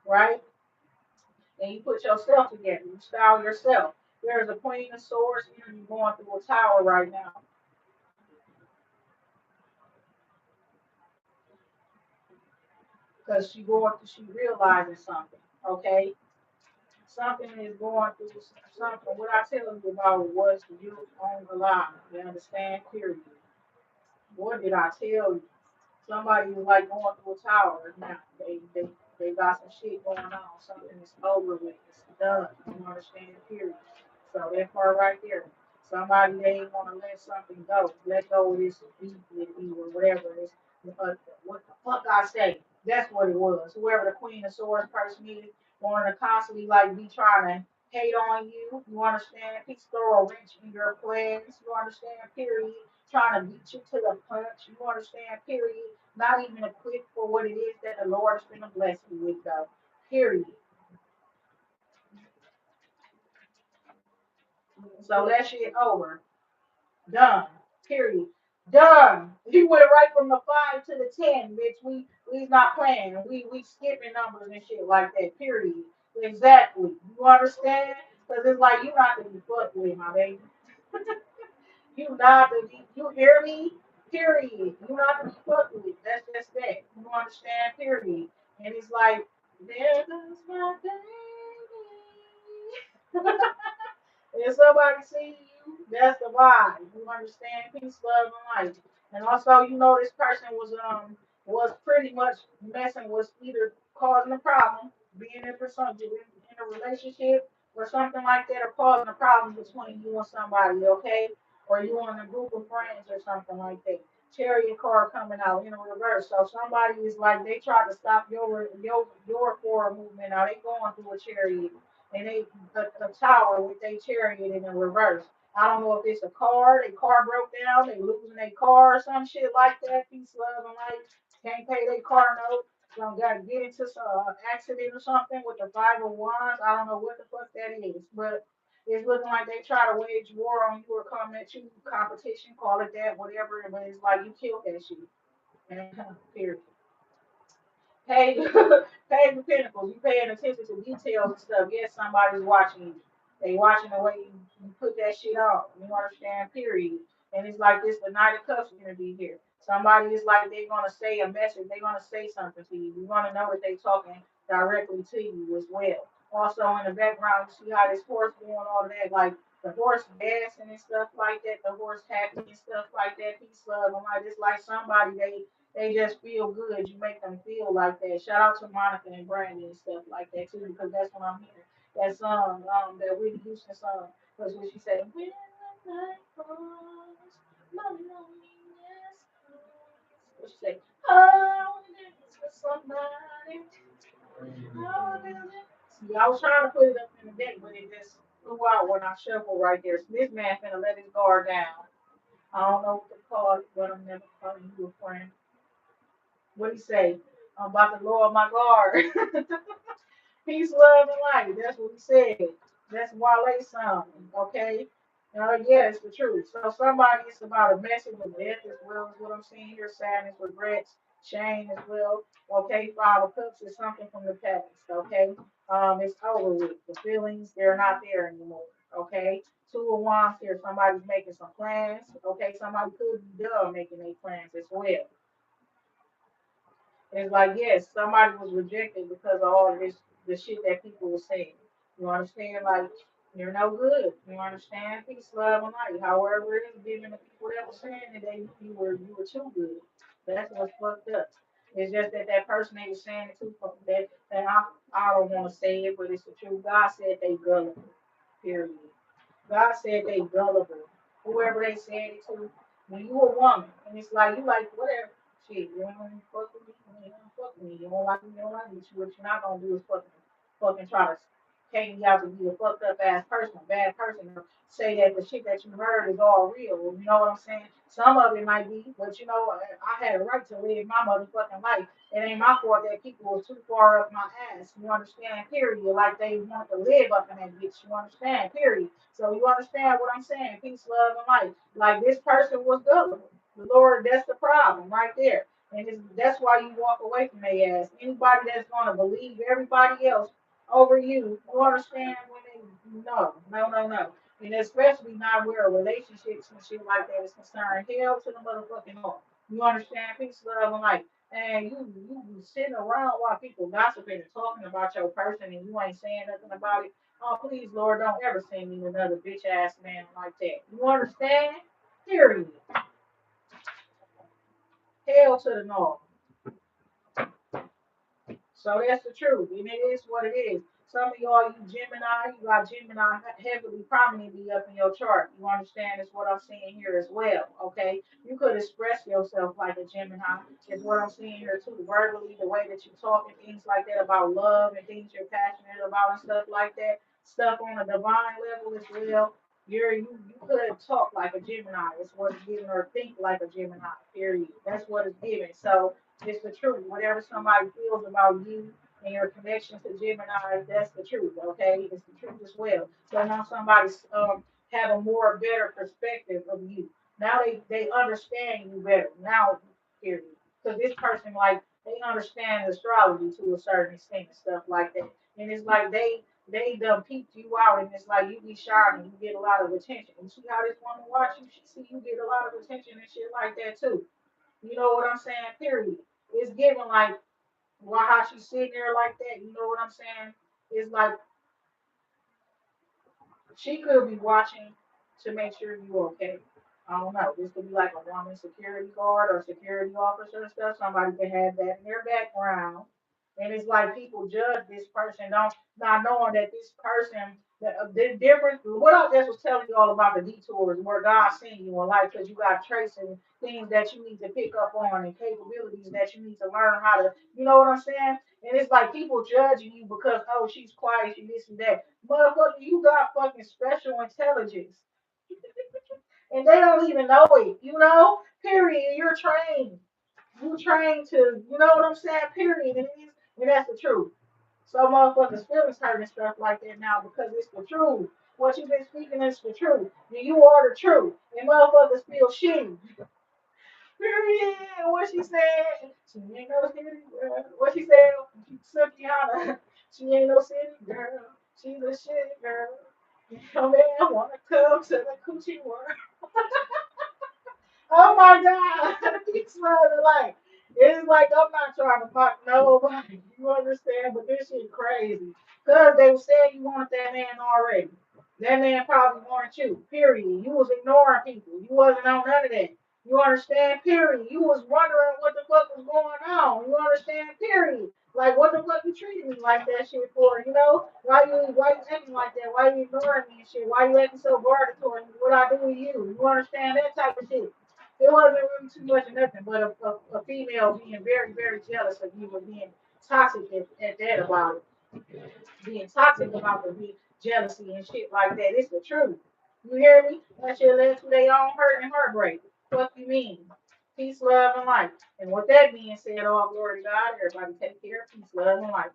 right? And you put yourself together. You style yourself. There's a Queen of Swords energy going through a tower right now because she realizing something. Okay, something is going through something. What I tell you about was you on the line. You understand? Period. What did I tell you? Somebody was like going through a tower now. They got some shit going on. Something is over with. It's done. You understand? Period. So that part right there. Somebody they ain't want to let something go. Let go of this beat with you or whatever it is. What the fuck I say? That's what it was. Whoever the Queen of Swords person is, wanting to constantly like be trying to hate on you. You understand? He's throw a wrench in your plans. You understand? Period. Trying to beat you to the punch. You understand? Period. Not even equipped for what it is that the Lord is going to bless you with, though. Period. So that shit over. Done. Period. Done. He went right from the 5 to the 10, bitch. We's not playing. We skipping numbers and shit like that. Period. Exactly. You understand? Because it's like you not to be fucked with, my baby. You not to be. You hear me? Period. You not to be fucked with. That's just that. You understand? Period. And it's like There goes my baby. If somebody see you, that's the vibe. You understand? Peace, love, and light. And also, this person was pretty much messing with either causing a problem, being in for something in a relationship or something like that, or causing a problem between you and somebody, okay? Or you and a group of friends or something like that. Chariot card coming out in reverse. So somebody is like they try to stop your forward movement. Now they going through a chariot and a tower with their chariot in the reverse. I don't know if it's a car broke down, they losing their car or some shit like that. Peace, love, and light. Can't pay their car note. Some got to get into some accident or something with the 501s. I don't know what the fuck that is, but it's looking like they try to wage war on you or come at you, competition, call it that, whatever. But it's like you killed that shit. And, period. Pay, pay the pinnacles. You paying attention to details and stuff. Yes, somebody's watching you. They watching the way you put that shit on. You understand? Period. And it's like this. The Knight of Cups gonna be here. Somebody is like they're gonna say a message. They're gonna say something to you. You wanna know that they talking directly to you as well. Also in the background, you see how this horse doing all that, like the horse dancing and stuff like that. The horse happy and stuff like that. Peace, love, and like it's like somebody they just feel good. You make them feel like that. Shout out to Monica and Brandy and stuff like that too, because that's what I'm hearing. That song, that Whitney Houston song, was what she said. When the night falls, my loneliness comes. What she say? Oh, this for somebody. Oh, see, I was trying to put it up in the deck, but it just flew out when I shuffled right there. So this man finna let his guard down. I don't know what to call it, but I'm never calling you a friend. What do you say? I'm about to lower my guard. Peace, love, and light. That's what he said. That's Wale song. Okay. Yeah, it's the truth. So somebody is about a message of death as well as what I'm seeing here. Sadness, regrets, shame as well. Okay. Five of Cups is something from the past. Okay. It's over with. The feelings, they're not there anymore. Okay. Two of Wands here. Somebody's making some plans. Okay. Somebody could be done making their plans as well. It's like, yes, somebody was rejected because of all this, the shit that people were saying. You understand? Like, you're no good. You understand? Peace, love, and light. However, it is given the people that were saying that you were too good. That's what's fucked up. It's just that that person they were saying it to that I don't want to say it, but it's the truth. God said they gullible. Period. God said they gullible. Whoever they said it to, when you a woman, and it's like you like whatever shit, you don't want to fuck with me, you don't fuck with me, you don't like me, you don't like me. What you're not gonna do is fucking try to take me out to be a fucked up ass person, a bad person, or say that the shit that you heard is all real. You know what I'm saying? Some of it might be, but I had a right to live my motherfucking life. It ain't my fault that people was too far up my ass. You understand? Period. Like they want to live up in that bitch. You understand? Period. So you understand what I'm saying? Peace, love, and light. Like this person was gullible. The Lord, that's the problem right there. And that's why you walk away from their ass. Anybody that's gonna believe everybody else over you, you understand when they no. And especially not where relationships and shit like that is concerned. Hell to the motherfucking law. You understand? Peace, love, and light. And you be sitting around while people gossiping and talking about your person and you ain't saying nothing about it. Oh, please, Lord, don't ever send me another bitch ass man like that. You understand? Period. Hell to the no. So that's the truth, and it is what it is. Some of y'all, you Gemini, you got Gemini heavily prominently up in your chart. You understand? Is what I'm seeing here as well. Okay, you could express yourself like a Gemini. Is what I'm seeing here too, verbally, the way that you talk and things like that about love and things you're passionate about and stuff like that. Stuff on a divine level as well. You could talk like a Gemini. It's what it's giving, or think like a Gemini. Period. That's what it's giving. So it's the truth. Whatever somebody feels about you and your connection to Gemini, that's the truth. Okay, it's the truth as well. So now somebody's have a more better perspective of you. Now they understand you better. Now, period. Because this person they understand astrology to a certain extent and stuff like that. And it's like they done peeped you out, and it's like you be shining, you get a lot of attention. And see how this woman watch you? She see you get a lot of attention and shit like that too. You know what I'm saying? Period. It's given like how how she's sitting there like that, you know what I'm saying? It's like she could be watching to make sure you're okay. I don't know. This could be like a woman security guard or security officer and stuff. Somebody could have that in their background. And it's like people judge this person, don't not knowing that this person, the difference. What I just was telling you all about the detours, where God's seeing you in life, because you got traits and things that you need to pick up on and capabilities that you need to learn how to. You know what I'm saying? And it's like people judging you because, oh, she's quiet, she this and that. Motherfucker, you got fucking special intelligence. And they don't even know it, you know? Period. You're trained. You trained to, you know what I'm saying? Period. And that's the truth. So motherfuckers feelings hurt and stuff like that now because it's the truth. What you've been speaking is the truth. And you are the truth. And motherfuckers feel shitty. Period. What she said. She ain't no city girl. What she said. Sukihana. She ain't no city girl. She's a shit girl. Oh man, wanna come to the coochie world. Oh my God. He's smiling like it's like I'm not trying to mock nobody. You understand? But this shit crazy. Cause they said you wanted that man already. That man probably wanted you. Period. You was ignoring people. You wasn't on none of that. You understand? Period. You was wondering what the fuck was going on. You understand? Period. Like what the fuck you treating me like that shit for? You know? Why you acting like that? Why you ignoring me and shit? Why you acting so guarded towards me? What I do with you? You understand that type of shit? It wasn't really too much of nothing, but a female being very, very jealous of you and being toxic at that about it. Being toxic about the jealousy and shit like that. It's the truth. You hear me? That shit led to their own hurt and heartbreak. What you mean? Peace, love, and life. And with that being said, all glory to God, everybody take care. Peace, love, and life.